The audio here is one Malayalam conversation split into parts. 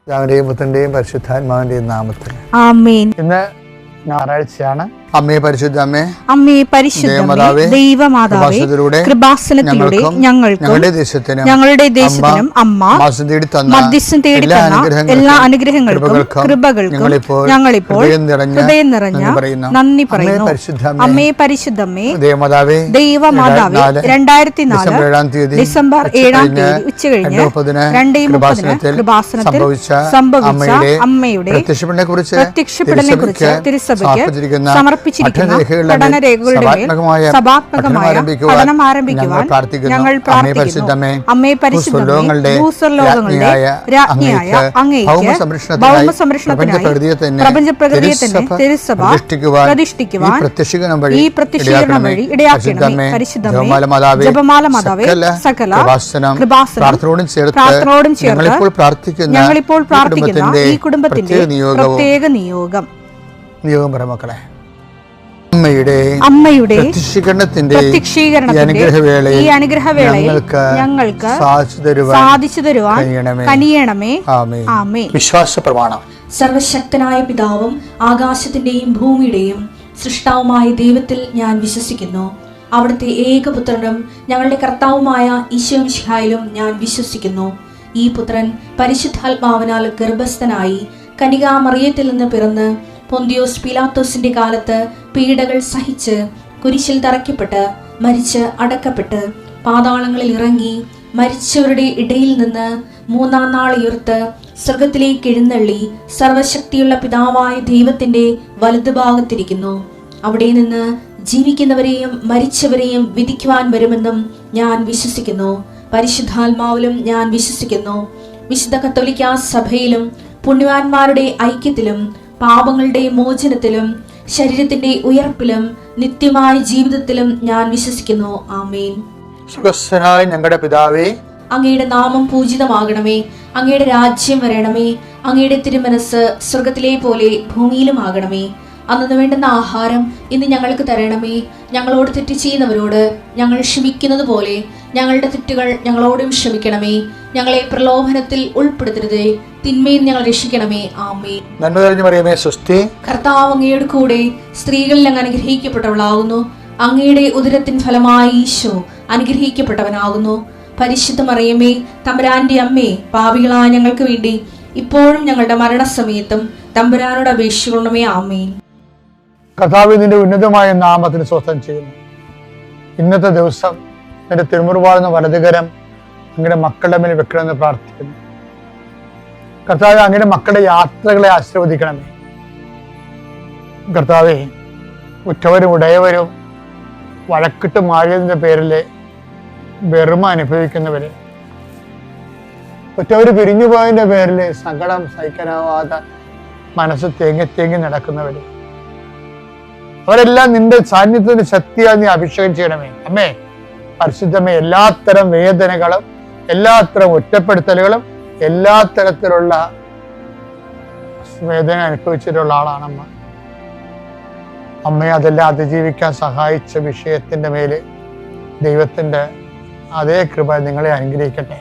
പിതാവിന്റെയും പുത്രന്റെയും പരിശുദ്ധാത്മാവിന്റെയും നാമത്തിൽ ആമേൻ. ഇന്ന് ഞായറാഴ്ചയാണ്. അമ്മേ പരിശുദ്ധ അമ്മേ, അമ്മേ പരിശുദ്ധ ദൈവമാതാവേ, കൃപാസനത്തിലൂടെ ഞങ്ങൾക്കും ഞങ്ങളുടെ ദേശത്തിനും അമ്മ മധ്യസ്ഥം തേടി തന്ന എല്ലാ അനുഗ്രഹങ്ങൾക്കും കൃപകൾക്കും ഞങ്ങളിപ്പോൾ ഹൃദയം നിറഞ്ഞ നന്ദി പറയുന്നു. അമ്മേ പരിശുദ്ധമ്മേ, ദൈവമാതാവേ, 2004 ഡിസംബർ 7 ഉച്ചകഴിഞ്ഞ് 2:30 കൃപാസനത്തിൽ സംഭവിച്ച അമ്മയുടെ പ്രത്യക്ഷപ്പെടലിനെ കുറിച്ച് തിരുസഭയ്ക്ക് സമർപ്പിച്ചിരിക്കുന്ന പഠനരേഖകളുടെ മേൽ സഭാത്മകമായ പഠനം ആരംഭിക്കുവാൻ ഞങ്ങൾ പ്രാർത്ഥിക്കുന്നു. അമ്മേ പരിശുദ്ധമേ, ഭൂസ്വർലോകങ്ങളുടെ രാജ്ഞിയായ അങ്ങേയ്ക്ക് ഭൗമസംരക്ഷണത്തിനായി പ്രപഞ്ചപ്രകൃതിയെ തന്നെ തിരുസഭ പ്രതിഷ്ഠിക്കുവാൻ ഈ പ്രത്യക്ഷീകരണം വഴി ഇടയാക്കണമേ. പരിശുദ്ധമേ, ജപമാല മാതാവേ, സകല കൃപാസനം പ്രാർത്ഥനയോടും ചേർത്ത് ഞങ്ങളിപ്പോൾ പ്രാർത്ഥിക്കുന്ന ഈ കുടുംബത്തിന്റെ പ്രത്യേക നിയോഗം മക്കളെ, അമ്മയുടെ പ്രത്യക്ഷീകരണത്തിന്റെ ഈ അനുഗ്രഹവേളയിൽ ഞങ്ങൾക്ക് സാധിച്ചു തരുവാൻ കനിയണമേ. ആമേൻ. വിശ്വാസ പ്രമാണം. സർവശക്തനായ പിതാവും ആകാശത്തിന്റെയും ഭൂമിയുടെയും സൃഷ്ടാവുമായ ദൈവത്തിൽ ഞാൻ വിശ്വസിക്കുന്നു. അവിടുത്തെ ഏകപുത്രനും ഞങ്ങളുടെ കർത്താവുമായ ഈശോ മിശിഹായിലും ഞാൻ വിശ്വസിക്കുന്നു. ഈ പുത്രൻ പരിശുദ്ധാത്മാവിനാൽ ഗർഭസ്ഥനായി കന്യകാമറിയത്തിൽ നിന്ന് പിറന്ന് പൊന്തിയോസ് പീലാത്തോസിന്റെ കാലത്ത് പീഡകൾ സഹിച്ച് കുരിശിൽ തറയ്ക്കപ്പെട്ട് മരിച്ച് അടക്കപ്പെട്ട് പാതാളങ്ങളിൽ ഇറങ്ങി മരിച്ചവരുടെ ഇടയിൽ നിന്ന് 3-ാം നാൾ ഉയർത്ത് സ്വർഗത്തിലേക്ക് എഴുന്നള്ളി സർവശക്തിയുള്ള പിതാവായ ദൈവത്തിന്റെ വലതുഭാഗത്തിരിക്കുന്നു. അവിടെ നിന്ന് ജീവിക്കുന്നവരെയും മരിച്ചവരെയും വിധിക്കുവാൻ വരുമെന്നും ഞാൻ വിശ്വസിക്കുന്നു. പരിശുദ്ധാത്മാവിലും ഞാൻ വിശ്വസിക്കുന്നു. വിശുദ്ധ കത്തോലിക്കാ സഭയിലും പുണ്യവാന്മാരുടെ ഐക്യത്തിലും പാപങ്ങളുടെ മോചനത്തിലും ശരീരത്തിന്റെ ഉയർപ്പിലും നിത്യമായ ജീവിതത്തിലും ഞാൻ വിശ്വസിക്കുന്നു. ആമേൻ. സുഖസ്ഥനായ ഞങ്ങളുടെ പിതാവേ, അങ്ങയുടെ നാമം പൂജിതമാകണമേ. അങ്ങയുടെ രാജ്യം വരണമേ. അങ്ങയുടെ തിരുമനസ് സ്വർഗത്തിലെ പോലെ ഭൂമിയിലും ആകണമേ. അന്നു വേണ്ടുന്ന ആഹാരം ഇന്ന് ഞങ്ങൾക്ക് തരണമേ. ഞങ്ങളോട് തെറ്റ് ചെയ്യുന്നവരോട് ഞങ്ങൾ ക്ഷമിക്കുന്നത് പോലെ ഞങ്ങളുടെ തെറ്റുകൾ ഞങ്ങളോടും ക്ഷമിക്കണമേ. ഞങ്ങളെ പ്രലോഭനത്തിൽ ഉൾപ്പെടുത്തരുതേ, തിന്മയിൽ ഞങ്ങൾ രക്ഷിക്കണമേ. ആമേൻ. നന്മ നിറഞ്ഞ മറിയമേ, സ്വസ്തി. കർത്താവ് അങ്ങയുടെ കൂടെ സ്ത്രീകളിൽ അങ്ങ് അനുഗ്രഹിക്കപ്പെട്ടവളാകുന്നു. അങ്ങയുടെ ഉദരത്തിൻ ഫലമായി ഈശോ അനുഗ്രഹിക്കപ്പെട്ടവനാകുന്നു. പരിശുദ്ധ മറിയമേ, തമ്പുരാന്റെ അമ്മേ, പാപികളായ ഞങ്ങൾക്ക് വേണ്ടി ഇപ്പോഴും ഞങ്ങളുടെ മരണസമയത്തും തമ്പുരാനോട് അപേക്ഷിക്കണമേ. ആമേൻ. കർത്താവ് നിന്റെ ഉന്നതമായ നാമത്തിന് സ്വസ്ഥം ചെയ്യുന്നു. ഇന്നത്തെ ദിവസം നിന്റെ തിരുമുറുവാളുന്ന വലതുകരം അങ്ങയുടെ മക്കളുടെ മേൽ വെക്കണമെന്ന് പ്രാർത്ഥിക്കുന്നു. കർത്താവ് അങ്ങയുടെ മക്കളുടെ യാത്രകളെ ആശീർവദിക്കണമേ. കർത്താവെ, ഉറ്റവരും ഉടയവരും വഴക്കിട്ട് മാറിയതിൻ്റെ പേരിൽ വെറുമ അനുഭവിക്കുന്നവര്, ഉറ്റവർ പിരിഞ്ഞുപോയതിൻ്റെ പേരിൽ സങ്കടം സഹിക്കാനാവാതെ മനസ്സ് തേങ്ങി നടക്കുന്നവര്, അവരെല്ലാം നിന്റെ സാന്നിധ്യത്തിന്റെ ശക്തിയാൽ നീ അഭിഷേകം ചെയ്യണമേ. അമ്മേ പരിശുദ്ധമേ, എല്ലാത്തരം വേദനകളും എല്ലാത്തരം ഒറ്റപ്പെടുത്തലുകളും എല്ലാ തരത്തിലുള്ള വേദന അനുഭവിച്ചിട്ടുള്ള ആളാണമ്മ. അമ്മയെ അതെല്ലാം അതിജീവിക്കാൻ സഹായിച്ച വിഷയത്തിന്റെ മേല് ദൈവത്തിന്റെ അതേ കൃപ നിങ്ങളെ അനുഗ്രഹിക്കട്ടെ.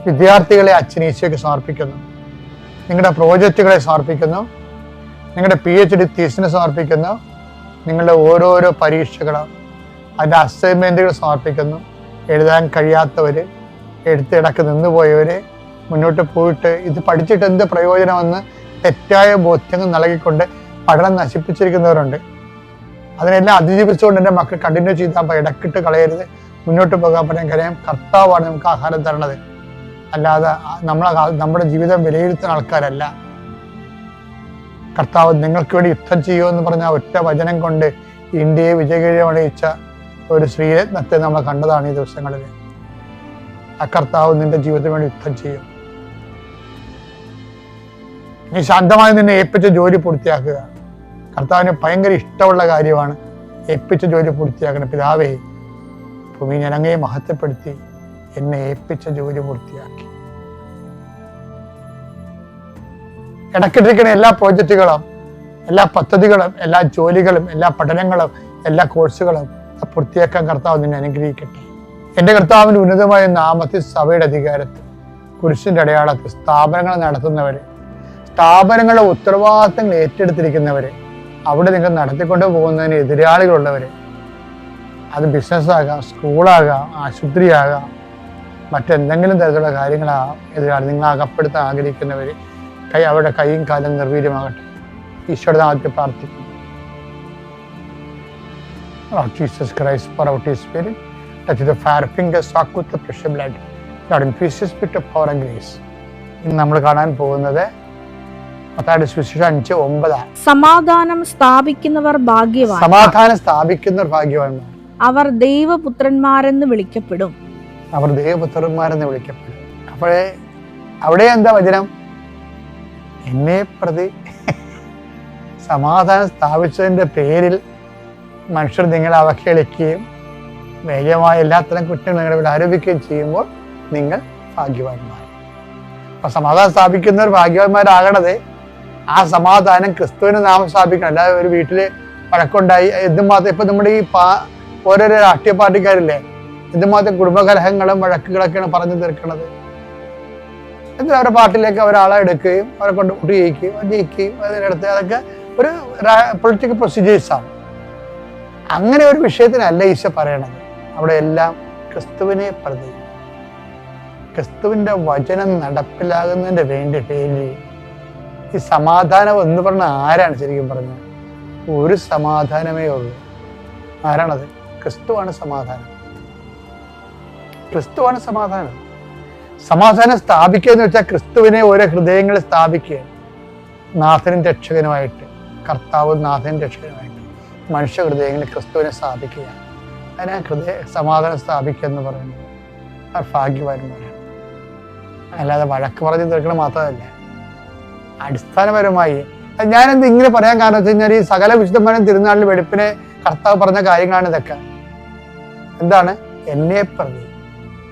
വിദ്യാർത്ഥികളെ അച്ഛനീശയ്ക്ക് സമർപ്പിക്കുന്നു. നിങ്ങളുടെ പ്രോജക്റ്റുകളെ സമർപ്പിക്കുന്നു. നിങ്ങളുടെ PhD തീസിനെ സമർപ്പിക്കുന്നു. നിങ്ങളുടെ ഓരോരോ പരീക്ഷകളും അതിൻ്റെ അസൈൻമെൻറ്റുകൾ സമർപ്പിക്കുന്നു. എഴുതാൻ കഴിയാത്തവര്, എഴുത്തിടക്ക് നിന്നുപോയവര്, മുന്നോട്ട് പോയിട്ട് ഇത് പഠിച്ചിട്ട് എന്ത് പ്രയോജനമെന്ന് തെറ്റായ ബോധ്യങ്ങൾ നൽകിക്കൊണ്ട് പഠനം നശിപ്പിച്ചിരിക്കുന്നവരുണ്ട്. അതിനെല്ലാം അതിജീവിച്ചുകൊണ്ട് എൻ്റെ മക്കൾ കണ്ടിന്യൂ ചെയ്താൽ ഇടക്കിട്ട് കളയരുത്, മുന്നോട്ട് പോകാൻ പറയാൻ കാര്യം കർത്താവാണ് നമുക്ക് ആഹാരം തരണത്, അല്ലാതെ നമ്മുടെ ജീവിതം വിലയിരുത്തുന്ന ആൾക്കാരല്ല. കർത്താവ് നിങ്ങൾക്ക് വേണ്ടി യുദ്ധം ചെയ്യുമെന്ന് പറഞ്ഞ ഒറ്റ വചനം കൊണ്ട് ഇന്ത്യയെ വിജയകരമണിയിച്ച ഒരു ശ്രീരത്നത്തെ നമ്മൾ കണ്ടതാണ് ഈ ദിവസങ്ങളിൽ. ആ കർത്താവ് നിന്റെ ജീവിതത്തിന് വേണ്ടി യുദ്ധം ചെയ്യും. നീ ശാന്തമായി നിന്നെ ഏൽപ്പിച്ച ജോലി പൂർത്തിയാക്കുക. കർത്താവിന് ഭയങ്കര ഇഷ്ടമുള്ള കാര്യമാണ് ഏൽപ്പിച്ച ജോലി പൂർത്തിയാക്കണം. പിതാവേ, ഭൂമി ഞാൻ അങ്ങയെ മഹത്വപ്പെടുത്തി എന്നെ ഏൽപ്പിച്ച ജോലി പൂർത്തിയാക്കി. ഇടയ്ക്കിട്ടിരിക്കുന്ന എല്ലാ പ്രോജക്റ്റുകളും, എല്ലാ പദ്ധതികളും, എല്ലാ ജോലികളും, എല്ലാ പഠനങ്ങളും, എല്ലാ കോഴ്സുകളും പൂർത്തിയാക്കാൻ കർത്താവ് നിന്നെ അനുഗ്രഹിക്കട്ടെ. എൻ്റെ കർത്താവിൻ്റെ ഉന്നതമായ നാമത്തിൽ സഭയുടെ അധികാരത്തിൽ കുരിശിൻ്റെ അടയാളത്തിൽ സ്ഥാപനങ്ങൾ നടത്തുന്നവർ, സ്ഥാപനങ്ങളുടെ ഉത്തരവാദിത്തങ്ങൾ ഏറ്റെടുത്തിരിക്കുന്നവർ, അവിടെ നിങ്ങൾ നടത്തിക്കൊണ്ട് പോകുന്നതിന് എതിരാളികളുള്ളവർ, അത് ബിസിനസ്സാകാം, സ്കൂളാകാം, ആശുപത്രിയാകാം, മറ്റെന്തെങ്കിലും തരത്തിലുള്ള കാര്യങ്ങളാകാം, എതിരാളി നിങ്ങൾ അകപ്പെടുത്താൻ ആഗ്രഹിക്കുന്നവർ, അവരുടെ കൈയും കാലും നിർവീര്യമാകട്ടെ. ഈശോയുടെ നാമത്തിൽ പ്രാർത്ഥിക്കുന്നു. Lord Jesus Christ, pour out His Spirit, touch the fair fingers, soak with the precious blood. Lord, infuse His Spirit of power and grace. ഇന്ന് നമ്മൾ കാണാൻ പോകുന്നത് മത്തായിയുടെ സുവിശേഷം 5:9. സമാധാനം സ്ഥാപിക്കുന്നവർ ഭാഗ്യവാൻ, സമാധാനം സ്ഥാപിക്കുന്നവർ ഭാഗ്യവാന്മാർ, അവർ ദൈവപുത്രന്മാരെന്ന് വിളിക്കപ്പെടും. അവർ ദൈവപുത്രന്മാരെന്ന് വിളിക്കപ്പെടും. അപ്പോഴേ അവിടെ എന്താ വചനം? എന്നെ പ്രതി സമാധാനം സ്ഥാപിച്ചതിൻ്റെ പേരിൽ മനുഷ്യർ നിങ്ങളെ അവഹേളിക്കുകയും വേഗമായ എല്ലാത്തരം കുറ്റങ്ങൾ നിങ്ങളുടെ ആരോപിക്കുകയും ചെയ്യുമ്പോൾ നിങ്ങൾ ഭാഗ്യവാന്മാർ. അപ്പൊ സമാധാനം സ്ഥാപിക്കുന്നവർ ഭാഗ്യവാന്മാരാകണത് ആ സമാധാനം ക്രിസ്തുവിന് നാമം സ്ഥാപിക്കണം. അല്ലാതെ ഒരു വീട്ടില് വഴക്കുണ്ടായി എന്തുമാത്രം ഇപ്പൊ നമ്മുടെ ഈ ഓരോരോ രാഷ്ട്രീയ പാർട്ടിക്കാരില്ലേ, എന്തുമാത്രം കുടുംബകലഹങ്ങളും വഴക്കുകളൊക്കെയാണ് പറഞ്ഞു തീർക്കുന്നത്. എന്നിട്ട് അവരുടെ പാർട്ടിയിലേക്ക് ഒരാളെ എടുക്കുകയും അവരെ കൊണ്ട് വോട്ട് ജയിക്കുകയും അതിനടുത്ത് അതൊക്കെ ഒരു പൊളിറ്റിക്കൽ പ്രൊസീജിയേഴ്സാണ്. അങ്ങനെ ഒരു വിഷയത്തിനല്ല ഈശോ പറയണത്. അവിടെ എല്ലാം ക്രിസ്തുവിനെ പ്രതി, ക്രിസ്തുവിൻ്റെ വചനം നടപ്പിലാകുന്നതിൻ്റെ പേരിൽ ഈ സമാധാനം എന്ന് പറഞ്ഞ ആരാണ് ശരിക്കും പറഞ്ഞത്? ഒരു സമാധാനമേ ഉള്ളൂ. ആരാണത്? ക്രിസ്തുവാണ് സമാധാനം. ക്രിസ്തുവാണ് സമാധാനം. സമാധാനം സ്ഥാപിക്കുക എന്ന് വെച്ചാൽ ക്രിസ്തുവിനെ ഓരോ ഹൃദയങ്ങളിൽ സ്ഥാപിക്കുക, നാഥനും രക്ഷകനുമായിട്ട്, കർത്താവും നാഥനും രക്ഷകനുമായിട്ട് മനുഷ്യ ഹൃദയങ്ങളിൽ ക്രിസ്തുവിനെ സ്ഥാപിക്കുക. അതിനാ സമാധാനം സ്ഥാപിക്കുക എന്ന് പറയുന്നത്. ആ ഭാഗ്യവാന്മാരാണ്. അല്ലാതെ വഴക്ക് പറഞ്ഞ് തീർക്കണം മാത്രമല്ല, അടിസ്ഥാനപരമായി ഞാനെന്ത് ഇങ്ങനെ പറയാൻ കാരണം വെച്ച് കഴിഞ്ഞാൽ ഈ സകല വിശുദ്ധന്മാരും തിരുനാളിൽ വെളുപ്പിനെ കർത്താവ് പറഞ്ഞ കാര്യങ്ങളാണ് ഇതൊക്കെ. എന്താണ്? എന്നെ പ്രതി.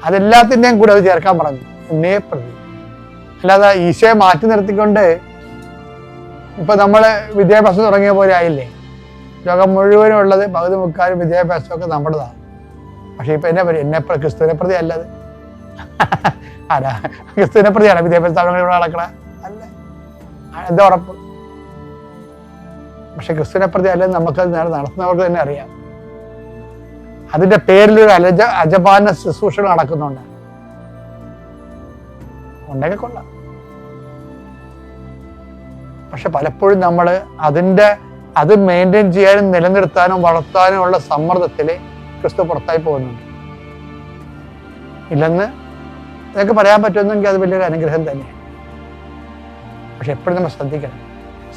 അതെല്ലാത്തിൻ്റെയും കൂടെ അത് ചേർക്കാൻ പറഞ്ഞു, എന്നെ പ്രതി. അല്ലാതെ ഈശോയെ മാറ്റി നിർത്തിക്കൊണ്ട് ഇപ്പൊ നമ്മള് വിദ്യാഭ്യാസം തുടങ്ങിയ പോലെ ആയില്ലേ? ലോകം മുഴുവനും ഉള്ളത് പകുതി മുക്കാലും വിദ്യാഭ്യാസമൊക്കെ നമ്മുടേതാണ്. പക്ഷെ ഇപ്പൊ എന്നെ ക്രിസ്തുവിനെ പ്രതി അല്ലത്. ആരാ ക്രിസ്തുവിനെ പ്രതിയാണ് വിദ്യാഭ്യാസ സ്ഥാപനങ്ങൾ ഇവിടെ നടക്കണ? അല്ല. എന്താ ഉറപ്പ്? പക്ഷെ ക്രിസ്തുവിനെ പ്രതി അല്ലെന്ന് നമുക്ക് നടത്തുന്നവർക്ക് തന്നെ അറിയാം. അതിന്റെ പേരിലൊരു അജപാന ശുശ്രൂഷകൾ നടക്കുന്നുണ്ട്. ഉണ്ടെങ്കിൽ കൊള്ളാം. പക്ഷെ പലപ്പോഴും നമ്മൾ അത് മെയിൻറ്റെയിൻ ചെയ്യാനും നിലനിർത്താനും വളർത്താനും ഉള്ള സമ്മർദ്ദത്തിൽ ക്രിസ്തു പുറത്തായി പോകുന്നുണ്ട്. ഇല്ലെന്ന് നിങ്ങൾക്ക് പറയാൻ പറ്റുമെന്നെങ്കിൽ അത് വലിയൊരു അനുഗ്രഹം തന്നെയാണ്. പക്ഷെ എപ്പോഴും നമ്മൾ ശ്രദ്ധിക്കണം,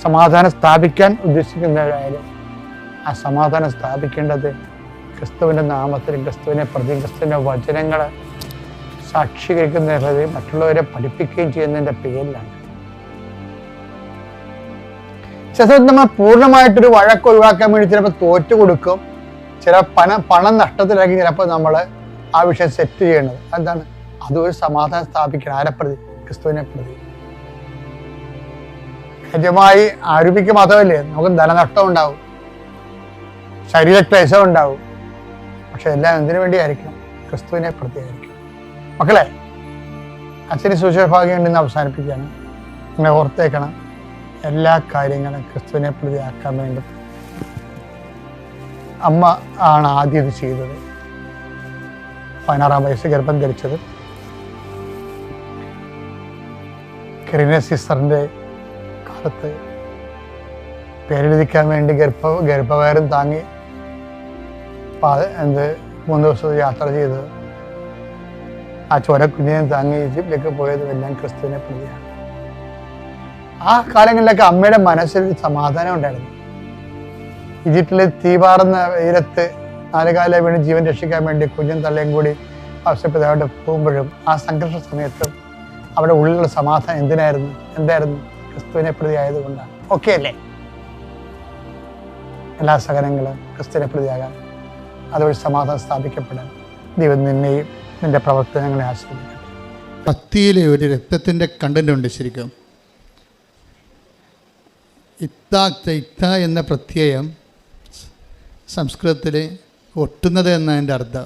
സമാധാനം സ്ഥാപിക്കാൻ ഉദ്ദേശിക്കുന്നവരായാലും ആ സമാധാനം സ്ഥാപിക്കേണ്ടത് ക്രിസ്തുവിൻ്റെ നാമത്തിൽ, ക്രിസ്തുവിനെ പ്രതി, ക്രിസ്തുവിൻ്റെ വചനങ്ങൾ സാക്ഷീകരിക്കുന്നതിൽ മറ്റുള്ളവരെ പഠിപ്പിക്കുകയും ചെയ്യുന്നതിൻ്റെ പേരിലാണ്. ചിലപ്പോൾ നമ്മൾ പൂർണ്ണമായിട്ടൊരു വഴക്ക് ഒഴിവാക്കാൻ വേണ്ടി ചിലപ്പോൾ തോറ്റു കൊടുക്കും. ചില പണം നഷ്ടത്തിലാക്കി ചിലപ്പോൾ നമ്മൾ ആ വിഷയം സെറ്റ് ചെയ്യണത്. എന്താണ്? അതൊരു സമാധാനം സ്ഥാപിക്കണം. ആരെ പ്രതി? ക്രിസ്തുവിനെ പ്രതി. നിജമായി ആരോപിക്കുക മാത്രമല്ലേ, നമുക്ക് ധനനഷ്ടം ഉണ്ടാവും, ശരീരക്ലേശം ഉണ്ടാവും. പക്ഷെ എല്ലാം എന്തിനു വേണ്ടിയായിരിക്കണം? ക്രിസ്തുവിനെ പ്രതിയായിരിക്കണം. മക്കളെ, അച്ഛന് സുശേഷഭാഗ്യം ഉണ്ടെന്ന് അവസാനിപ്പിക്കുകയാണ്. നിങ്ങൾ ഓർത്തേക്കണം, എല്ലാ കാര്യങ്ങളും ക്രിസ്തുവിനെ പ്രതിയാക്കാൻ വേണ്ടി അമ്മ ആണ് ആദ്യം ഇത് ചെയ്തത്. 16-ാം വയസ്സ് ഗർഭം ധരിച്ചത്. കിരീനസ് സിസ്റ്ററിൻ്റെ കാലത്ത് പേരെഴുതിക്കാൻ വേണ്ടി ഗർഭവയറും താങ്ങി 3 ദിവസം യാത്ര ചെയ്തത്, ആ ചോരക്കുഞ്ഞിനെ താങ്ങി ഈജിപ്തിലേക്ക് പോയതും എല്ലാം ക്രിസ്തുവിനെ പ്രതിയാണ്. ആ കാലങ്ങളിലൊക്കെ അമ്മയുടെ മനസ്സിൽ സമാധാനം ഉണ്ടായിരുന്നു. ഈജിപ്തിലെ തീപാറുന്ന തീരത്ത് 4 കാലം വീണ് ജീവൻ രക്ഷിക്കാൻ വേണ്ടി കുഞ്ഞും തള്ളയും കൂടി ആവശ്യപ്പെട്ട് അവിടെ പോകുമ്പോഴും ആ സംഘർഷ സമയത്തും അവിടെ ഉള്ളിലുള്ള സമാധാനം എന്തായിരുന്നു? ക്രിസ്തുവിനെ പ്രതി ആയതുകൊണ്ടാണ്. ഓക്കെ അല്ലേ? എല്ലാ സഹനങ്ങളും ക്രിസ്തുവിനെ പ്രതിയാകാൻ, അതുവഴി സമാധാനം സ്ഥാപിക്കപ്പെടാൻ ദൈവം നിന്നെയും നിന്റെ പ്രവർത്തനങ്ങളെ ആശ്രയിക്കട്ടെ. പത്തിയിലെ ഒരു രക്തത്തിൻ്റെ കണ്ടന്റ് ഉണ്ട്. ശരിക്കും ഇത്ത എന്ന പ്രത്യയം സംസ്കൃതത്തിൽ ഒട്ടുന്നത് എന്നതിൻ്റെ അർത്ഥം.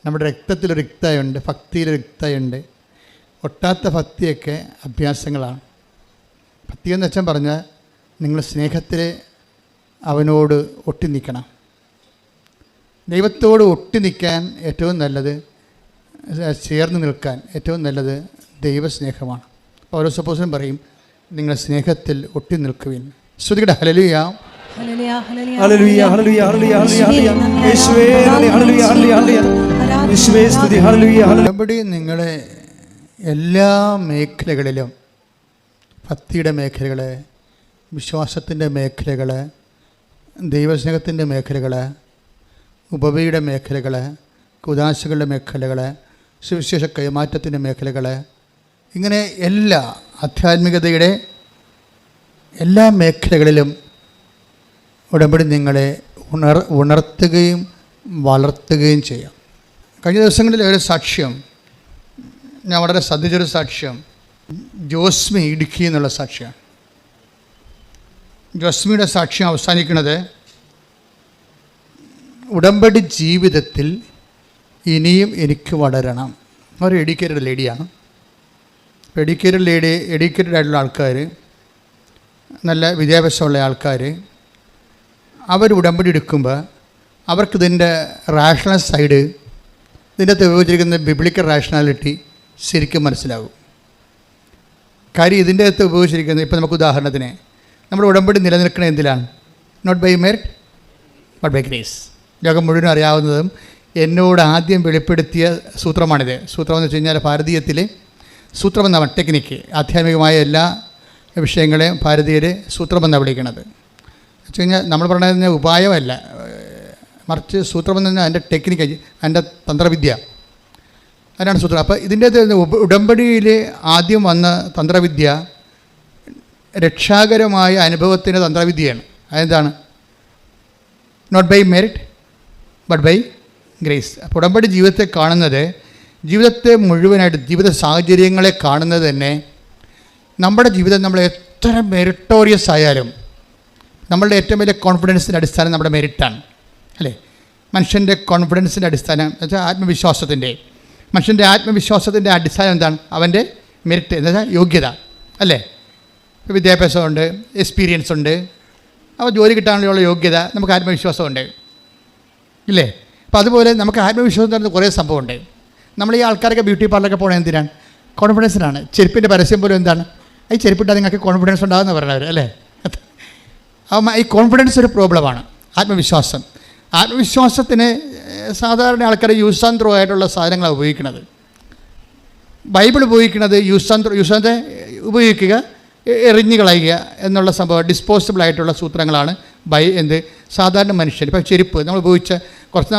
നമ്മുടെ രക്തത്തിലൊരു ഇക്തയുണ്ട്, ഭക്തിയിലൊരു ഇക്തയുണ്ട്. ഒട്ടാത്ത ഭക്തിയൊക്കെ അഭ്യാസങ്ങളാണ്. ഭക്തി എന്ന് വെച്ചാൽ പറഞ്ഞാൽ നിങ്ങൾ സ്നേഹത്തിൽ അവനോട് ഒട്ടി നിൽക്കണം. ദൈവത്തോട് ഒട്ടി നിൽക്കാൻ ഏറ്റവും നല്ലത്, ചേർന്ന് നിൽക്കാൻ ഏറ്റവും നല്ലത് ദൈവസ്നേഹമാണ്. പൗലോസപ്പോസ്തലൻ പറയും, നിങ്ങൾ സ്നേഹത്തിൽ ഒട്ടി നിൽക്കുവിൻ. ശ്രുതിയുടെ ഹല്ലേലൂയ. ഹല്ലേലൂയ ഹല്ലേലൂയ ഹല്ലേലൂയ ഹല്ലേലൂയ യേശുവേ ഹല്ലേലൂയ ഹല്ലേലൂയ യേശുവേ സ്തുതി ഹല്ലേലൂയ ഹല്ലേലൂയ. ഉടമ്പടി നിങ്ങളെ എല്ലാ മേഖലകളിലും, ഭക്തിയുടെ മേഖലകൾ, വിശ്വാസത്തിൻ്റെ മേഖലകൾ, ദൈവസ്നേഹത്തിൻ്റെ മേഖലകൾ, ഉപവിയുടെ മേഖലകൾ, കുദാശകളുടെ മേഖലകൾ, സുവിശേഷ കൈമാറ്റത്തിൻ്റെ മേഖലകൾ, ഇങ്ങനെ എല്ലാ ആധ്യാത്മികതയുടെ എല്ലാ മേഖലകളിലും ഉടമ്പടി നിങ്ങളെ ഉണർത്തുകയും വളർത്തുകയും ചെയ്യാം. കഴിഞ്ഞ ദിവസങ്ങളിൽ ഒരു സാക്ഷ്യം, ഞാൻ വളരെ ശ്രദ്ധിച്ചൊരു സാക്ഷ്യം, ജോസ്മി ഇടുക്കി എന്നുള്ള സാക്ഷ്യമാണ്. ജോസ്മിയുടെ സാക്ഷ്യം അവസാനിക്കുന്നത്, ഉടമ്പടി ജീവിതത്തിൽ ഇനിയും എനിക്ക് വളരണം. അവർ എഡ്യൂക്കേറ്റഡ് ലേഡിയാണ്. എഡ്യൂക്കേറ്റഡ് ആയിട്ടുള്ള ആൾക്കാർ, നല്ല വിദ്യാഭ്യാസമുള്ള ആൾക്കാർ, അവർ ഉടമ്പടി എടുക്കുമ്പോൾ അവർക്കിതിൻ്റെ റാഷണൽ സൈഡ്, ഇതിൻ്റെ അകത്ത് ഉപയോഗിച്ചിരിക്കുന്ന ബിബ്ലിക്കൽ റാഷണാലിറ്റി ശരിക്കും മനസ്സിലാകും. കാര്യം ഇതിൻ്റെ അകത്ത് ഉപയോഗിച്ചിരിക്കുന്നത്, ഇപ്പോൾ നമുക്ക് ഉദാഹരണത്തിന്, നമ്മുടെ ഉടമ്പടി നിലനിൽക്കുന്നത് എന്തിലാണ്? Not by merit but by grace. ലോകം മുഴുവൻ അറിയാവുന്നതും എന്നോട് ആദ്യം വെളിപ്പെടുത്തിയ സൂത്രമാണിത്. സൂത്രം എന്ന് വെച്ച് കഴിഞ്ഞാൽ ഭാരതീയത്തിൽ സൂത്രമെന്നാണ് ടെക്നിക്ക്. ആധ്യാത്മികമായ എല്ലാ വിഷയങ്ങളെയും ഭാരതീയർ സൂത്രമെന്നാണ് വിളിക്കുന്നത്. വെച്ച് കഴിഞ്ഞാൽ നമ്മൾ പറയുന്നത് ഉപായമല്ല, മറിച്ച് സൂത്രമെന്ന് പറഞ്ഞാൽ അതിൻ്റെ ടെക്നിക്ക്, അതിൻ്റെ തന്ത്രവിദ്യ, അതിനാണ് സൂത്രം. അപ്പോൾ ഇതിൻ്റെ ഉടമ്പടിയിൽ ആദ്യം വന്ന തന്ത്രവിദ്യ രക്ഷാകരമായ അനുഭവത്തിൻ്റെ തന്ത്രവിദ്യയാണ്. അതെന്താണ്? Not by merit but by grace. അപ്പോൾ ഉടമ്പടി ജീവിതത്തെ കാണുന്നത്, ജീവിതത്തെ മുഴുവനായിട്ട്, ജീവിത സാഹചര്യങ്ങളെ കാണുന്നത് തന്നെ, നമ്മുടെ ജീവിതം നമ്മൾ എത്ര മെറിറ്റോറിയസ് ആയാലും നമ്മളുടെ ഏറ്റവും വലിയ കോൺഫിഡൻസിൻ്റെ അടിസ്ഥാനം നമ്മുടെ മെറിറ്റാണ്, അല്ലേ? മനുഷ്യൻ്റെ കോൺഫിഡൻസിൻ്റെ അടിസ്ഥാനം എന്ന് വെച്ചാൽ ആത്മവിശ്വാസത്തിൻ്റെ, മനുഷ്യൻ്റെ ആത്മവിശ്വാസത്തിൻ്റെ അടിസ്ഥാനം എന്താണ്? അവൻ്റെ മെറിറ്റ് എന്ന് വെച്ചാൽ യോഗ്യത, അല്ലേ? വിദ്യാഭ്യാസമുണ്ട്, എക്സ്പീരിയൻസ് ഉണ്ട്, അപ്പോൾ ജോലി കിട്ടാനുള്ള യോഗ്യത, നമുക്ക് ആത്മവിശ്വാസമുണ്ട്, ഇല്ലേ? അപ്പോൾ അതുപോലെ നമുക്ക് ആത്മവിശ്വാസം തരുന്ന കുറേ സംഭവമുണ്ട്. നമ്മൾ ഈ ആൾക്കാരൊക്കെ ബ്യൂട്ടി പാർലറൊക്കെ പോകണത് എന്തിനാണ്? കോൺഫിഡൻസിനാണ്. ചെരുപ്പിൻ്റെ പരസ്യം പോലും എന്താണ്? ഈ ചെരുപ്പിട്ടാൽ നിങ്ങൾക്ക് കോൺഫിഡൻസ് ഉണ്ടാകുമെന്ന് പറയുന്നവർ, അല്ലേ? ഈ കോൺഫിഡൻസ് ഒരു പ്രോബ്ലമാണ്. ആത്മവിശ്വാസം, ആത്മവിശ്വാസത്തിന് സാധാരണ ആൾക്കാർ യൂസ് ആൻഡ് ത്രോ ആയിട്ടുള്ള സാധനങ്ങളാണ് ഉപയോഗിക്കുന്നത്. ബൈബിൾ ഉപയോഗിക്കുന്നത് യൂസ് ആൻഡ് ഉപയോഗിക്കുക, എറിഞ്ഞു കളയുക എന്നുള്ള സംഭവം, ഡിസ്പോസിബിൾ ആയിട്ടുള്ള സൂത്രങ്ങളാണ് സാധാരണ മനുഷ്യർ. ഇപ്പോൾ ചെരുപ്പ് നമ്മൾ ഉപയോഗിച്ച കുറച്ച്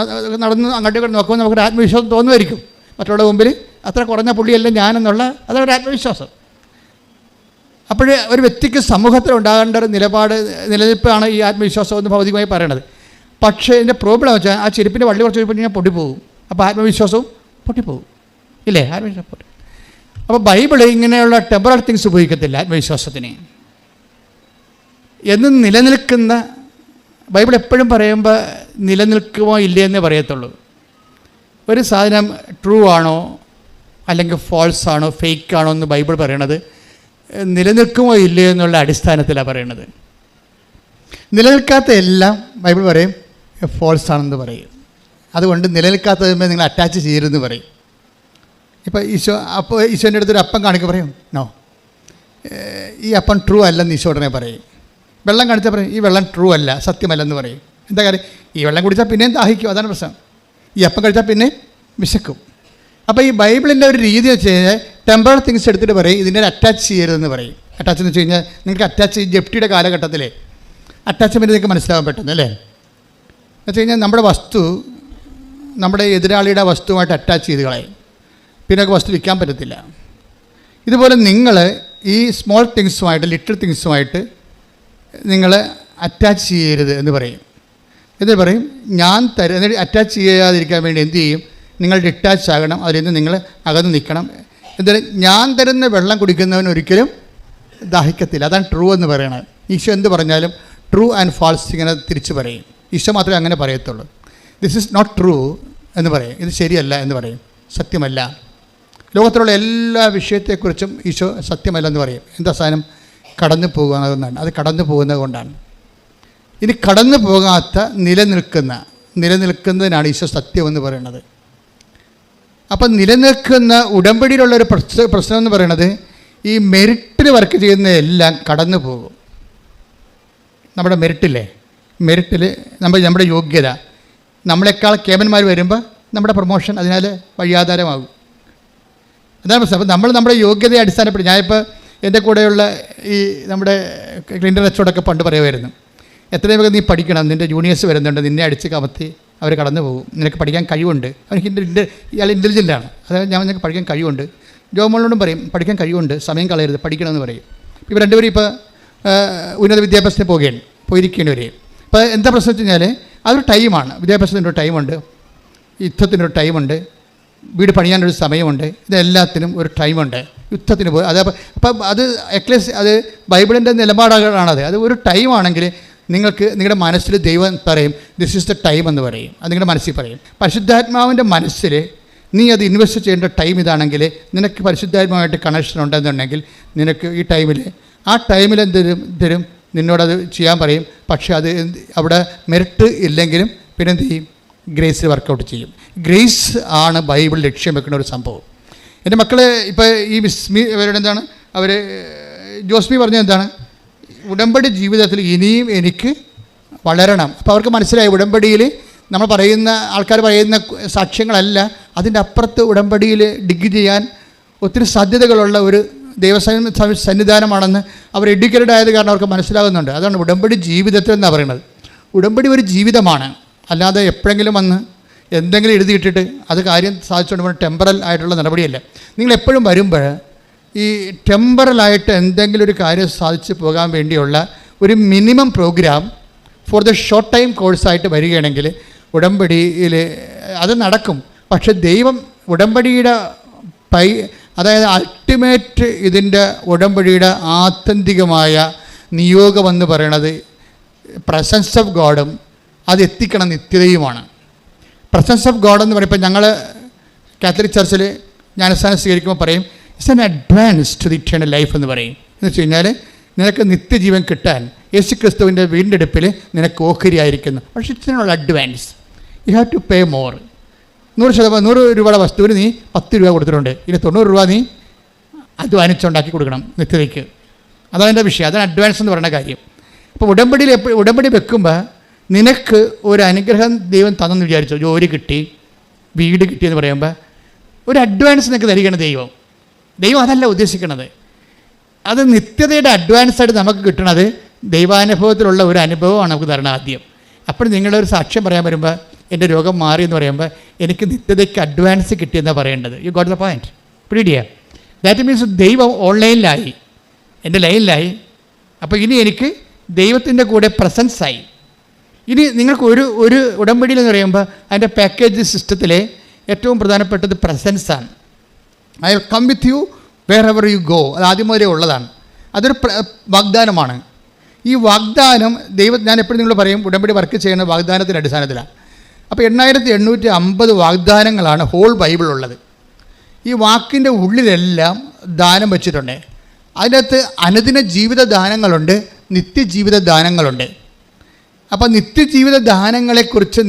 നടന്ന് അങ്ങോട്ടും ഇങ്ങോട്ട് നോക്കുമ്പോൾ നമുക്കൊരു ആത്മവിശ്വാസം തോന്നുമായിരിക്കും. മറ്റുള്ള മുമ്പിൽ അത്ര കുറഞ്ഞ പുള്ളിയല്ല ഞാനെന്നുള്ള അതൊരു ആത്മവിശ്വാസം. അപ്പോൾ ഒരു വ്യക്തിക്ക് സമൂഹത്തിൽ ഉണ്ടാകേണ്ട ഒരു നിലനിൽപ്പാണ് ഈ ആത്മവിശ്വാസം എന്ന് ഭൗതികമായി പറയണത്. പക്ഷേ ഇതിൻ്റെ പ്രോബ്ലം വെച്ചാൽ ആ ചെരുപ്പിൻ്റെ വള്ളി കുറച്ച് കഴിഞ്ഞാൽ പൊട്ടിപ്പോകും. അപ്പോൾ ആത്മവിശ്വാസവും പൊട്ടിപ്പോകും, ഇല്ലേ? ആത്മവിശ്വാസം പൊട്ടി. അപ്പോൾ ബൈബിൾ ഇങ്ങനെയുള്ള ടെമ്പററി തിങ്സ് ഉപയോഗിക്കത്തില്ല ആത്മവിശ്വാസത്തിന്. എന്നും നിലനിൽക്കുന്ന, ബൈബിൾ എപ്പോഴും പറയുമ്പോൾ നിലനിൽക്കുമോ ഇല്ലേ എന്നേ പറയത്തുള്ളൂ. ഒരു സാധനം ട്രൂ ആണോ അല്ലെങ്കിൽ ഫോൾസ് ആണോ ഫേക്ക് ആണോ എന്ന് ബൈബിൾ പറയണത് നിലനിൽക്കുമോ ഇല്ലേ എന്നുള്ള അടിസ്ഥാനത്തിലാണ് പറയണത്. നിലനിൽക്കാത്ത എല്ലാം ബൈബിൾ പറയും ഫോൾസ് ആണെന്ന് പറയും. അതുകൊണ്ട് നിലനിൽക്കാത്തതുമ്പോൾ നിങ്ങൾ അറ്റാച്ച് ചെയ്യരുതെന്ന് പറയും. ഇപ്പോൾ ഈശോൻ്റെ അടുത്തൊരു അപ്പം കാണിക്കുക പറയും, നോ, ഈ അപ്പം ട്രൂ അല്ലെന്ന് ഈശോ ഉടനെ പറയും. വെള്ളം കാണിച്ചാൽ പറയും ഈ വെള്ളം ട്രൂ അല്ല, സത്യമല്ലെന്ന് പറയും. എന്താ കാര്യം? ഈ വെള്ളം കുടിച്ചാൽ പിന്നെയും ദാഹിക്കും, അതാണ് പ്രശ്നം. ഈ അപ്പം കഴിച്ചാൽ പിന്നെ വിശക്കും. അപ്പോൾ ഈ ബൈബിളിൻ്റെ ഒരു രീതി വെച്ച് കഴിഞ്ഞാൽ ടെമ്പററി തിങ്സ് എടുത്തിട്ട് പറയും ഇതിനെ അറ്റാച്ച് ചെയ്യരുതെന്ന് പറയും. അറ്റാച്ച് എന്ന് വെച്ച് കഴിഞ്ഞാൽ നിങ്ങൾക്ക് അറ്റാച്ച് ജപ്തിയുടെ കാലഘട്ടത്തിലെ അറ്റാച്ച്മെൻറ്റ് നിങ്ങൾക്ക് മനസ്സിലാവാൻ പറ്റുന്നു, അല്ലേ? എന്ന് വെച്ച് കഴിഞ്ഞാൽ നമ്മുടെ വസ്തു നമ്മുടെ എതിരാളിയുടെ വസ്തുവുമായിട്ട് അറ്റാച്ച് ചെയ്ത് കളയും, പിന്നെ വസ്തു വിൽക്കാൻ പറ്റത്തില്ല. ഇതുപോലെ നിങ്ങൾ ഈ സ്മോൾ തിങ്സുമായിട്ട്, ലിറ്റിൽ തിങ്സുമായിട്ട് നിങ്ങൾ അറ്റാച്ച് ചെയ്യരുത് എന്ന് പറയും. എന്നിട്ട് പറയും ഞാൻ എന്നിട്ട് അറ്റാച്ച് ചെയ്യാതിരിക്കാൻ വേണ്ടി എന്ത് ചെയ്യും? നിങ്ങൾ ഡിറ്റാച്ച് ആകണം, അതിൽ നിന്ന് നിങ്ങൾ അകന്ന് നിൽക്കണം. എന്നിട്ട് ഞാൻ തരുന്ന വെള്ളം കുടിക്കുന്നവൻ ഒരിക്കലും ദാഹിക്കത്തില്ല. അതാണ് ട്രൂ എന്ന് പറയണത്. ഈശോ എന്ത് പറഞ്ഞാലും ട്രൂ ആൻഡ് ഫാൾസ് ഇങ്ങനെ തിരിച്ച് പറയും. ഈശോ മാത്രമേ അങ്ങനെ പറയത്തുള്ളൂ. ദിസ് ഈസ് നോട്ട് ട്രൂ എന്ന് പറയും, ഇത് ശരിയല്ല എന്ന് പറയും, സത്യമല്ല, ലോകത്തിലുള്ള എല്ലാ വിഷയത്തെക്കുറിച്ചും ഈശോ സത്യമല്ലെന്ന് പറയും. എന്താ സാധനം? കടന്നു പോകുന്നതെന്നാണ്. അത് കടന്നു പോകുന്നത് കൊണ്ടാണ്. ഇനി കടന്നു പോകാത്ത നിലനിൽക്കുന്നതിനാണ് ഈശോ സത്യമെന്ന് പറയുന്നത്. അപ്പം നിലനിൽക്കുന്ന ഉടമ്പടിയിലുള്ളൊരു പ്രശ്നം എന്ന് പറയുന്നത് ഈ മെറിറ്റിൽ വർക്ക് ചെയ്യുന്നതെല്ലാം കടന്നു പോകും. നമ്മുടെ മെറിറ്റിൽ നമ്മുടെ യോഗ്യത, നമ്മളെക്കാൾ കേമന്മാർ വരുമ്പോൾ നമ്മുടെ പ്രൊമോഷൻ അതിനാൽ വഴിയാധാരമാകും. അതാണ് പ്രശ്നം. അപ്പം നമ്മുടെ യോഗ്യതയെ അടിസ്ഥാനപ്പെടുത്തി, ഞാനിപ്പോൾ എൻ്റെ കൂടെയുള്ള ഈ നമ്മുടെ ക്ലിൻ്റൺ അച്ചോടൊക്കെ പണ്ട് പറയുമായിരുന്നു, എത്രയും വേഗം നീ പഠിക്കണം, നിൻ്റെ ജൂനിയേഴ്സ് വരുന്നുണ്ട്, നിന്നെ അടിച്ച് കമത്തി അവർ കടന്നു പോകും, നിനക്ക് പഠിക്കാൻ കഴിവുണ്ട്. അവർക്ക് ഇയാൾ ഇൻ്റലിജൻ്റാണ്, അതായത് നിനക്ക് പഠിക്കാൻ കഴിവുണ്ട്. ജോമോളോടും പറയും പഠിക്കാൻ കഴിവുണ്ട്, സമയം കളയരുത്, പഠിക്കണമെന്ന് പറയും. ഇവർ രണ്ടുപേരും ഇപ്പോൾ ഉന്നത വിദ്യാഭ്യാസത്തിന് പോയിരിക്കേണ്ടി വരും. അപ്പോൾ എന്താ പ്രശ്നം വെച്ച് കഴിഞ്ഞാൽ അതൊരു ടൈമാണ്. വിദ്യാഭ്യാസത്തിനൊരു ടൈമുണ്ട്, യുദ്ധത്തിനൊരു ടൈമുണ്ട്, വീട് പണിയാനൊരു സമയമുണ്ട്, ഇതെല്ലാത്തിനും ഒരു ടൈമുണ്ട്. യുദ്ധത്തിന് പോയി അപ്പം അത് അത് ബൈബിളിൻ്റെ നിലപാടുകളാണത്. അത് ഒരു ടൈമാണെങ്കിൽ നിങ്ങളുടെ മനസ്സിൽ ദൈവം പറയും ദിസ് ഈസ് ദ ടൈം എന്ന് പറയും. അത് നിങ്ങളുടെ മനസ്സിൽ പറയും. പരിശുദ്ധാത്മാവിൻ്റെ മനസ്സിൽ നീ അത് ഇൻവെസ്റ്റ് ചെയ്യേണ്ട ടൈം ഇതാണെങ്കിൽ, നിനക്ക് പരിശുദ്ധാത്മാവായിട്ട് കണക്ഷൻ ഉണ്ടെന്നുണ്ടെങ്കിൽ നിനക്ക് ഈ ടൈമിൽ തരും നിന്നോടത് ചെയ്യാൻ പറയും. പക്ഷേ അത് അവിടെ മെറിറ്റ് ഇല്ലെങ്കിലും പിന്നെ എന്ത് ചെയ്യും? ഗ്രേസ് വർക്കൗട്ട് ചെയ്യും. ഗ്രേസ് ആണ് ബൈബിൾ ലക്ഷ്യം വെക്കുന്ന ഒരു സംഭവം. എൻ്റെ മക്കൾ ഇപ്പോൾ ഈ മിസ്മി ഇവരുടെ എന്താണ് അവർ ജോസ്മി പറഞ്ഞത് എന്താണ്? ഉടമ്പടി ജീവിതത്തിൽ ഇനിയും എനിക്ക് വളരണം. അപ്പോൾ അവർക്ക് മനസ്സിലായി ഉടമ്പടിയിൽ നമ്മൾ പറയുന്ന ആൾക്കാർ പറയുന്ന സാക്ഷ്യങ്ങളല്ല, അതിൻ്റെ അപ്പുറത്ത് ഉടമ്പടിയിൽ ഡിഗ് ചെയ്യാൻ ഒത്തിരി സാധ്യതകളുള്ള ഒരു സന്നിധാനമാണെന്ന് അവർ എഡ്യൂക്കേറ്റഡ് ആയത് കാരണം അവർക്ക് മനസ്സിലാകുന്നുണ്ട്. അതാണ് ഉടമ്പടി ജീവിതത്തിൽ എന്നാണ് പറയുന്നത്. ഉടമ്പടി ഒരു ജീവിതമാണ്, അല്ലാതെ എപ്പോഴെങ്കിലും വന്ന് എന്തെങ്കിലും എഴുതിയിട്ടിട്ട് അത് കാര്യം സാധിച്ചുകൊണ്ട് ടെമ്പറൽ ആയിട്ടുള്ള നടപടിയല്ല. നിങ്ങളെപ്പോഴും വരുമ്പോൾ ഈ ടെമ്പറലായിട്ട് എന്തെങ്കിലും ഒരു കാര്യം സാധിച്ച് പോകാൻ വേണ്ടിയുള്ള ഒരു minimum programme for the short time കോഴ്സായിട്ട് വരികയാണെങ്കിൽ ഉടമ്പടിയിൽ അത് നടക്കും. പക്ഷെ ദൈവം ഉടമ്പടിയുടെ അതായത് അൾട്ടിമേറ്റ് ഇതിൻ്റെ ഉടമ്പടിയുടെ ആത്യന്തികമായ നിയോഗമെന്ന് പറയണത് പ്രസൻസ് ഓഫ് ഗോഡും അത് എത്തിക്കണം നിത്യതയുമാണ്. പ്രസൻസ് ഓഫ് ഗോഡ് എന്ന് പറയുമ്പോൾ ഞങ്ങൾ കാത്തലിക് ചർച്ചിൽ ജ്ഞാനസ്ഥാനം സ്വീകരിക്കുമ്പോൾ പറയും it's an advance to the eternal life എന്ന് പറയും. എന്ന് വെച്ച് കഴിഞ്ഞാൽ നിനക്ക് നിത്യജീവൻ കിട്ടാൻ യേശു ക്രിസ്തുവിൻ്റെ വീണ്ടെടുപ്പിൽ നിനക്ക് ഓഹരിയായിരിക്കുന്നു. പക്ഷേ it's advance, you have to pay more. 100 രൂപയുടെ വസ്തുവിന് നീ 10 രൂപ കൊടുത്തിട്ടുണ്ട്, ഇനി 90 രൂപ നീ അധ്വാനിച്ചുണ്ടാക്കി കൊടുക്കണം നിത്യതയ്ക്ക്. അതാണ് എൻ്റെ വിഷയം, അതാണ് അഡ്വാൻസ് എന്ന് പറയുന്ന കാര്യം. അപ്പോൾ ഉടമ്പടി വെക്കുമ്പോൾ നിനക്ക് ഒരു അനുഗ്രഹം ദൈവം തന്നെന്ന് വിചാരിച്ചോ, ജോലി കിട്ടി, വീട് കിട്ടിയെന്ന് പറയുമ്പോൾ ഒരു അഡ്വാൻസ് നിനക്ക് തരികയാണ് ദൈവം. അതല്ല ഉദ്ദേശിക്കുന്നത്. അത് നിത്യതയുടെ അഡ്വാൻസായിട്ട് നമുക്ക് കിട്ടണത് ദൈവാനുഭവത്തിലുള്ള ഒരു അനുഭവമാണ് നമുക്ക് തരണം ആദ്യം. അപ്പോൾ നിങ്ങളൊരു സാക്ഷ്യം പറയാൻ വരുമ്പോൾ എൻ്റെ രോഗം മാറി എന്ന് പറയുമ്പോൾ എനിക്ക് നിത്യതയ്ക്ക് അഡ്വാൻസ് കിട്ടിയെന്നാണ് പറയേണ്ടത്. You got the point. പിടിക്കുക. ദാറ്റ് മീൻസ് ദൈവം ഓൺലൈനിലായി, എൻ്റെ ലൈനിലായി. അപ്പോൾ ഇനി എനിക്ക് ദൈവത്തിൻ്റെ കൂടെ പ്രസൻസായി. ഇനി നിങ്ങൾക്ക് ഒരു ഉടമ്പടിയിൽ എന്ന് പറയുമ്പോൾ അതിൻ്റെ പാക്കേജ് സിസ്റ്റത്തിലെ ഏറ്റവും പ്രധാനപ്പെട്ടത് പ്രസൻസാണ്. I will come with you wherever you go. അത് ആദ്യം മുതലേ ഉള്ളതാണ്. അതൊരു വാഗ്ദാനമാണ്. ഈ വാഗ്ദാനം ഞാൻ എപ്പോഴും നിങ്ങൾ പറയും ഉടമ്പടി വർക്ക് ചെയ്യുന്ന വാഗ്ദാനത്തിൻ്റെ അടിസ്ഥാനത്തിലാണ്. അപ്പോൾ 8850 വാഗ്ദാനങ്ങളാണ് ഹോൾ ബൈബിളുള്ളത്. ഈ വാക്കിൻ്റെ ഉള്ളിലെല്ലാം ദാനം വെച്ചിട്ടുണ്ട്. അതിനകത്ത് അനുദിന ജീവിത ദാനങ്ങളുണ്ട്, നിത്യജീവിത ദാനങ്ങളുണ്ട്. അപ്പോൾ നിത്യജീവിത ദാനങ്ങളെക്കുറിച്ച്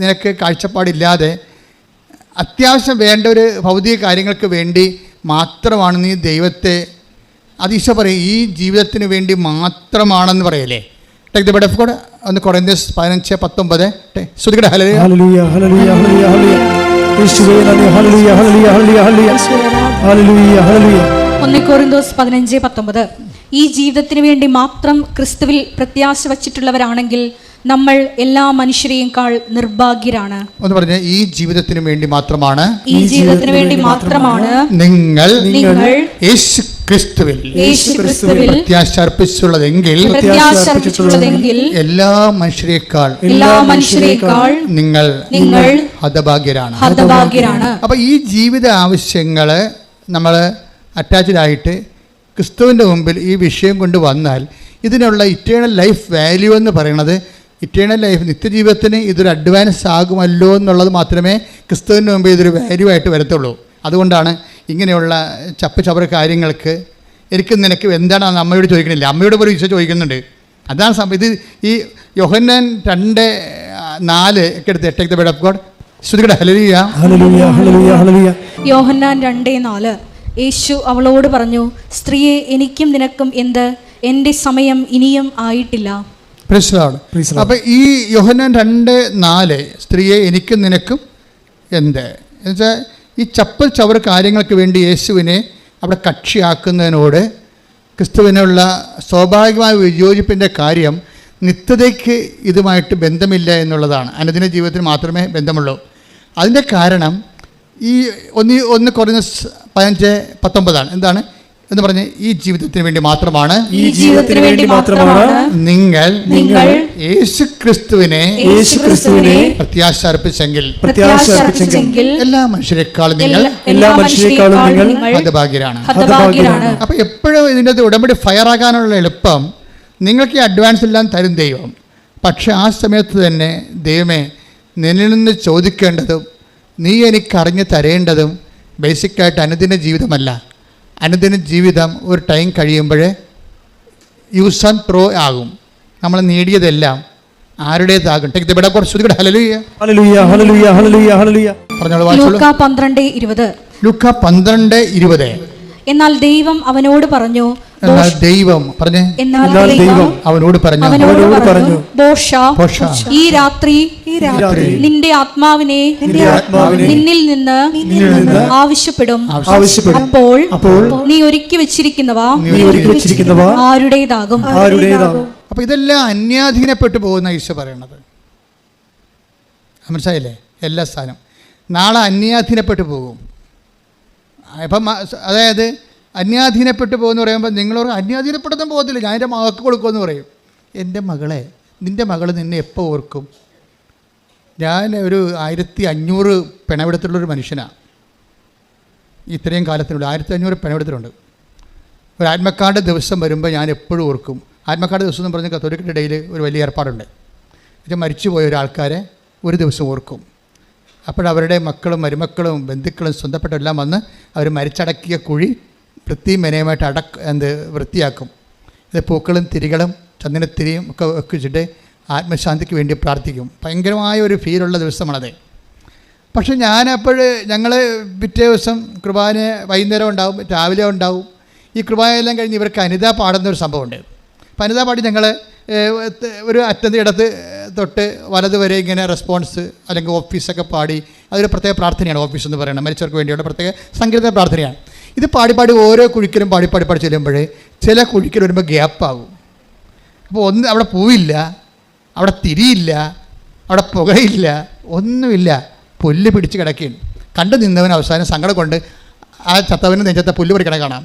നിനക്ക് കാഴ്ചപ്പാടില്ലാതെ അത്യാവശ്യം വേണ്ട ഒരു ഭൗതിക കാര്യങ്ങൾക്ക് വേണ്ടി മാത്രമാണ് നീ ദൈവത്തെ ഈശോ പറയും ഈ ജീവിതത്തിന് വേണ്ടി മാത്രമാണെന്ന് പറയല്ലേ. Take the bed of God. ഒന്ന് കൊറിന്ത്യസ് 15:19 ശ്രുതികട ഹല്ലേലൂയ ഹല്ലേലൂയ ഹല്ലേലൂയ ഹല്ലേലൂയ യേശുവേ നന്ദി ഹല്ലേലൂയ ഹല്ലേലൂയ ഹല്ലേലൂയ ഹല്ലേലൂയ ഹല്ലേലൂയ. 1 കൊരിന്തോസ് 15:19 ഈ ജീവിതത്തിന് വേണ്ടി മാത്രം ക്രിസ്തുവിൽ പ്രത്യാശ വച്ചിട്ടുള്ളവരാണെങ്കിൽ നമ്മൾ എല്ലാ മനുഷ്യരെയുംക്കാൾ നിർഭാഗ്യരാണ്. ഒന്ന് പറഞ്ഞേ, ഈ ജീവിതത്തിന് വേണ്ടി മാത്രമാണ് നിങ്ങൾ യേശു ക്രിസ്തുവിൽ പ്രത്യാശ അർപ്പിച്ചുള്ളതെങ്കിൽ എല്ലാ മനുഷ്യരെക്കാൾ നിങ്ങൾ ഹതഭാഗ്യരാണ്. അപ്പോൾ ഈ ജീവിത ആവശ്യങ്ങള് നമ്മൾ അറ്റാച്ച്ഡായിട്ട് ക്രിസ്തുവിൻ്റെ മുമ്പിൽ ഈ വിഷയം കൊണ്ട് വന്നാൽ ഇതിനുള്ള ഇറ്റേണൽ ലൈഫ് വാല്യൂ എന്ന് പറയുന്നത്, ഇറ്റേണൽ ലൈഫ് നിത്യജീവിതത്തിന് ഇതൊരു അഡ്വാൻസ് ആകുമല്ലോ എന്നുള്ളത് മാത്രമേ ക്രിസ്തുവിൻ്റെ മുമ്പ് ഇതൊരു വാല്യൂ ആയിട്ട് വരത്തുള്ളൂ. അതുകൊണ്ടാണ് ഇങ്ങനെയുള്ള ചപ്പ് ചവറ് കാര്യങ്ങൾക്ക് എനിക്ക് നിനക്ക് എന്താണ് അമ്മയോട് ചോദിക്കണില്ല, അമ്മയോട് പോലും ഈശോ ചോദിക്കുന്നുണ്ട്. അതാണ് സംഭവം. ഇത് ഈ യോഹന്നാൻ 2:4 ഒക്കെ എടുത്ത് take the word of God. ശ്രുതികട ഹല്ലേലൂയ ഹല്ലേലൂയ ഹല്ലേലൂയ ഹല്ലേലൂയ. യോഹന്നാൻ 2:4 യേശു അവളോട് പറഞ്ഞു, സ്ത്രീയെ എനിക്കും നിനക്കും എന്ത്? എൻ്റെ സമയം ഇനിയും ആയിട്ടില്ല. അപ്പം ഈ യോഹന്നാൻ 2:4 സ്ത്രീയെ എനിക്കും നിനക്കും എന്ത് എന്നുവെച്ചാൽ ഈ ചപ്പൽ ചവറ് കാര്യങ്ങൾക്ക് വേണ്ടി യേശുവിനെ അവിടെ കക്ഷിയാക്കുന്നതിനോട് ക്രിസ്തുവിനുള്ള സ്വാഭാവികമായ വിയോജിപ്പിൻ്റെ കാര്യം നിത്യതയ്ക്ക് ഇതുമായിട്ട് ബന്ധമില്ല എന്നുള്ളതാണ്. അനുദിന ജീവിതത്തിന് മാത്രമേ ബന്ധമുള്ളൂ. അതിൻ്റെ കാരണം ഈ 1 കൊരിന്ത്യർ 15:19 എന്താണ് എന്ന് പറഞ്ഞ് ഈ ജീവിതത്തിന് വേണ്ടി മാത്രമാണ്, ഈ ജീവിതത്തിന് വേണ്ടി മാത്രമാണ് നിങ്ങൾ യേശുക്രിസ്തുവിനെ പ്രത്യാശ അർപ്പിച്ചെങ്കിൽ എല്ലാ മനുഷ്യരെക്കാളും നിങ്ങൾ ഹതഭാഗ്യരാണ്. അപ്പൊ എപ്പോഴും ഇതിൻ്റെ ഉടമ്പടി ഫയറാകാനുള്ള എളുപ്പം നിങ്ങൾക്ക് ഈ അഡ്വാൻസ് എല്ലാം തരും ദൈവം. പക്ഷെ ആ സമയത്ത് തന്നെ ദൈവമേ നിന്നിൽ നിന്ന് ചോദിക്കേണ്ടതും നീ എനിക്കറിഞ്ഞ് തരേണ്ടതും ബേസിക്കായിട്ട് അനുദിന ജീവിതമല്ല. അനുദിന ജീവിതം ഒരു ടൈം കഴിയുമ്പോൾ യൂസ് ആൻഡ് ത്രോ ആകും. നമ്മൾ നേടിയതെല്ലാം ആരുടേതാകും. ഹല്ലേലൂയ ഹല്ലേലൂയ ഹല്ലേലൂയ ഹല്ലേലൂയ. പറഞ്ഞോളൂ. ലൂക്കാ 12:20. ലൂക്കാ 12:20. എന്നാൽ ദൈവം അവനോട് പറഞ്ഞു, ദൈവം അവനോട് പറഞ്ഞു, ബോഷ, ഈ രാത്രി നിന്റെ ആത്മാവിനെ നിന്നിൽ നിന്ന് ആവശ്യപ്പെടും. അപ്പോൾ നീ ഒരുക്കി വെച്ചിരിക്കുന്നവ ആരുടേതാകും. അപ്പൊ ഇതെല്ലാം അന്യാധീനപ്പെട്ടു പോകുന്ന ഈശോ പറയണത് മനസ്സിലായില്ലേ? എല്ലാ സ്ഥാനം നാളെ അന്യാധീനപ്പെട്ടു പോകും. ഇപ്പം അതായത് അന്യാധീനപ്പെട്ടു പോകുമെന്ന് പറയുമ്പോൾ നിങ്ങളോട് അന്യാധീനപ്പെടുത്താൻ പോകത്തില്ല, ഞാൻ എൻ്റെ മകൾക്ക് കൊടുക്കുമെന്ന് പറയും. എൻ്റെ മകളെ, നിൻ്റെ മകൾ നിന്നെ എപ്പോൾ ഓർക്കും? ഞാൻ ഒരു 1500 പിണവെടുത്തുള്ളൊരു മനുഷ്യനാണ്. ഇത്രയും കാലത്തിനുള്ളിൽ 1500 പിണവെടുത്തിട്ടുണ്ട്. ഒരു ആത്മക്കാരുടെ ദിവസം വരുമ്പോൾ ഞാൻ എപ്പോഴും ഓർക്കും. ആത്മക്കാരുടെ ദിവസം എന്ന് പറഞ്ഞാൽ കത്തോലിക്കരുടെ ഇടയിൽ ഒരു വലിയ ഏർപ്പാടുണ്ട്. ഇത് മരിച്ചുപോയ ഒരാൾക്കാരെ ഒരു ദിവസം ഓർക്കും. അപ്പോഴവരുടെ മക്കളും മരുമക്കളും ബന്ധുക്കളും സ്വന്തപ്പെട്ടെല്ലാം വന്ന് അവർ മരിച്ചടക്കിയ കുഴി വൃത്തിയും വൃത്തിയാക്കും. ഇത് പൂക്കളും തിരികളും ചന്ദനത്തിരിയും ഒക്കെ വെച്ചിട്ട് ആത്മശാന്തിക്ക് വേണ്ടി പ്രാർത്ഥിക്കും. ഭയങ്കരമായ ഒരു ഫീലുള്ള ദിവസമാണത്. പക്ഷെ ഞങ്ങൾ പിറ്റേ ദിവസം കുർബാന വൈകുന്നേരം ഉണ്ടാവും, രാവിലെ ഉണ്ടാവും. ഈ കുർബാനയെല്ലാം കഴിഞ്ഞ് ഇവർക്ക് അനിത പാടുന്നൊരു സംഭവമുണ്ട്. അപ്പം അനിത പാടി ഞങ്ങൾ ഒരു അറ്റത്ത് ഇടത്ത് തൊട്ട് വലത് വരെ ഇങ്ങനെ റെസ്പോൺസ് അല്ലെങ്കിൽ ഓഫീസൊക്കെ പാടി, അതൊരു പ്രത്യേക പ്രാർത്ഥനയാണ്. ഓഫീസ് എന്ന് പറയുന്നത് മരിച്ചവർക്ക് വേണ്ടിയുള്ള പ്രത്യേക സങ്കീർത്തന പ്രാർത്ഥനയാണ്. ഇത് പാടി ഓരോ കുഴിക്കലും പാടി ചെല്ലുമ്പോൾ ചില കുഴിക്കൽ വരുമ്പോൾ ഗ്യാപ്പാകും. അപ്പോൾ അവിടെ പൂവില്ല, അവിടെ തിരിയില്ല, അവിടെ പുകയില്ല, ഒന്നുമില്ല, പുല്ല് പിടിച്ച് കിടക്കുകയാണ്. കണ്ടു നിന്നവൻ അവസാനം സങ്കടം കൊണ്ട് ആ ചത്തവന് നെഞ്ചത്തെ പുല്ല് പിടിക്കണ കാണാം.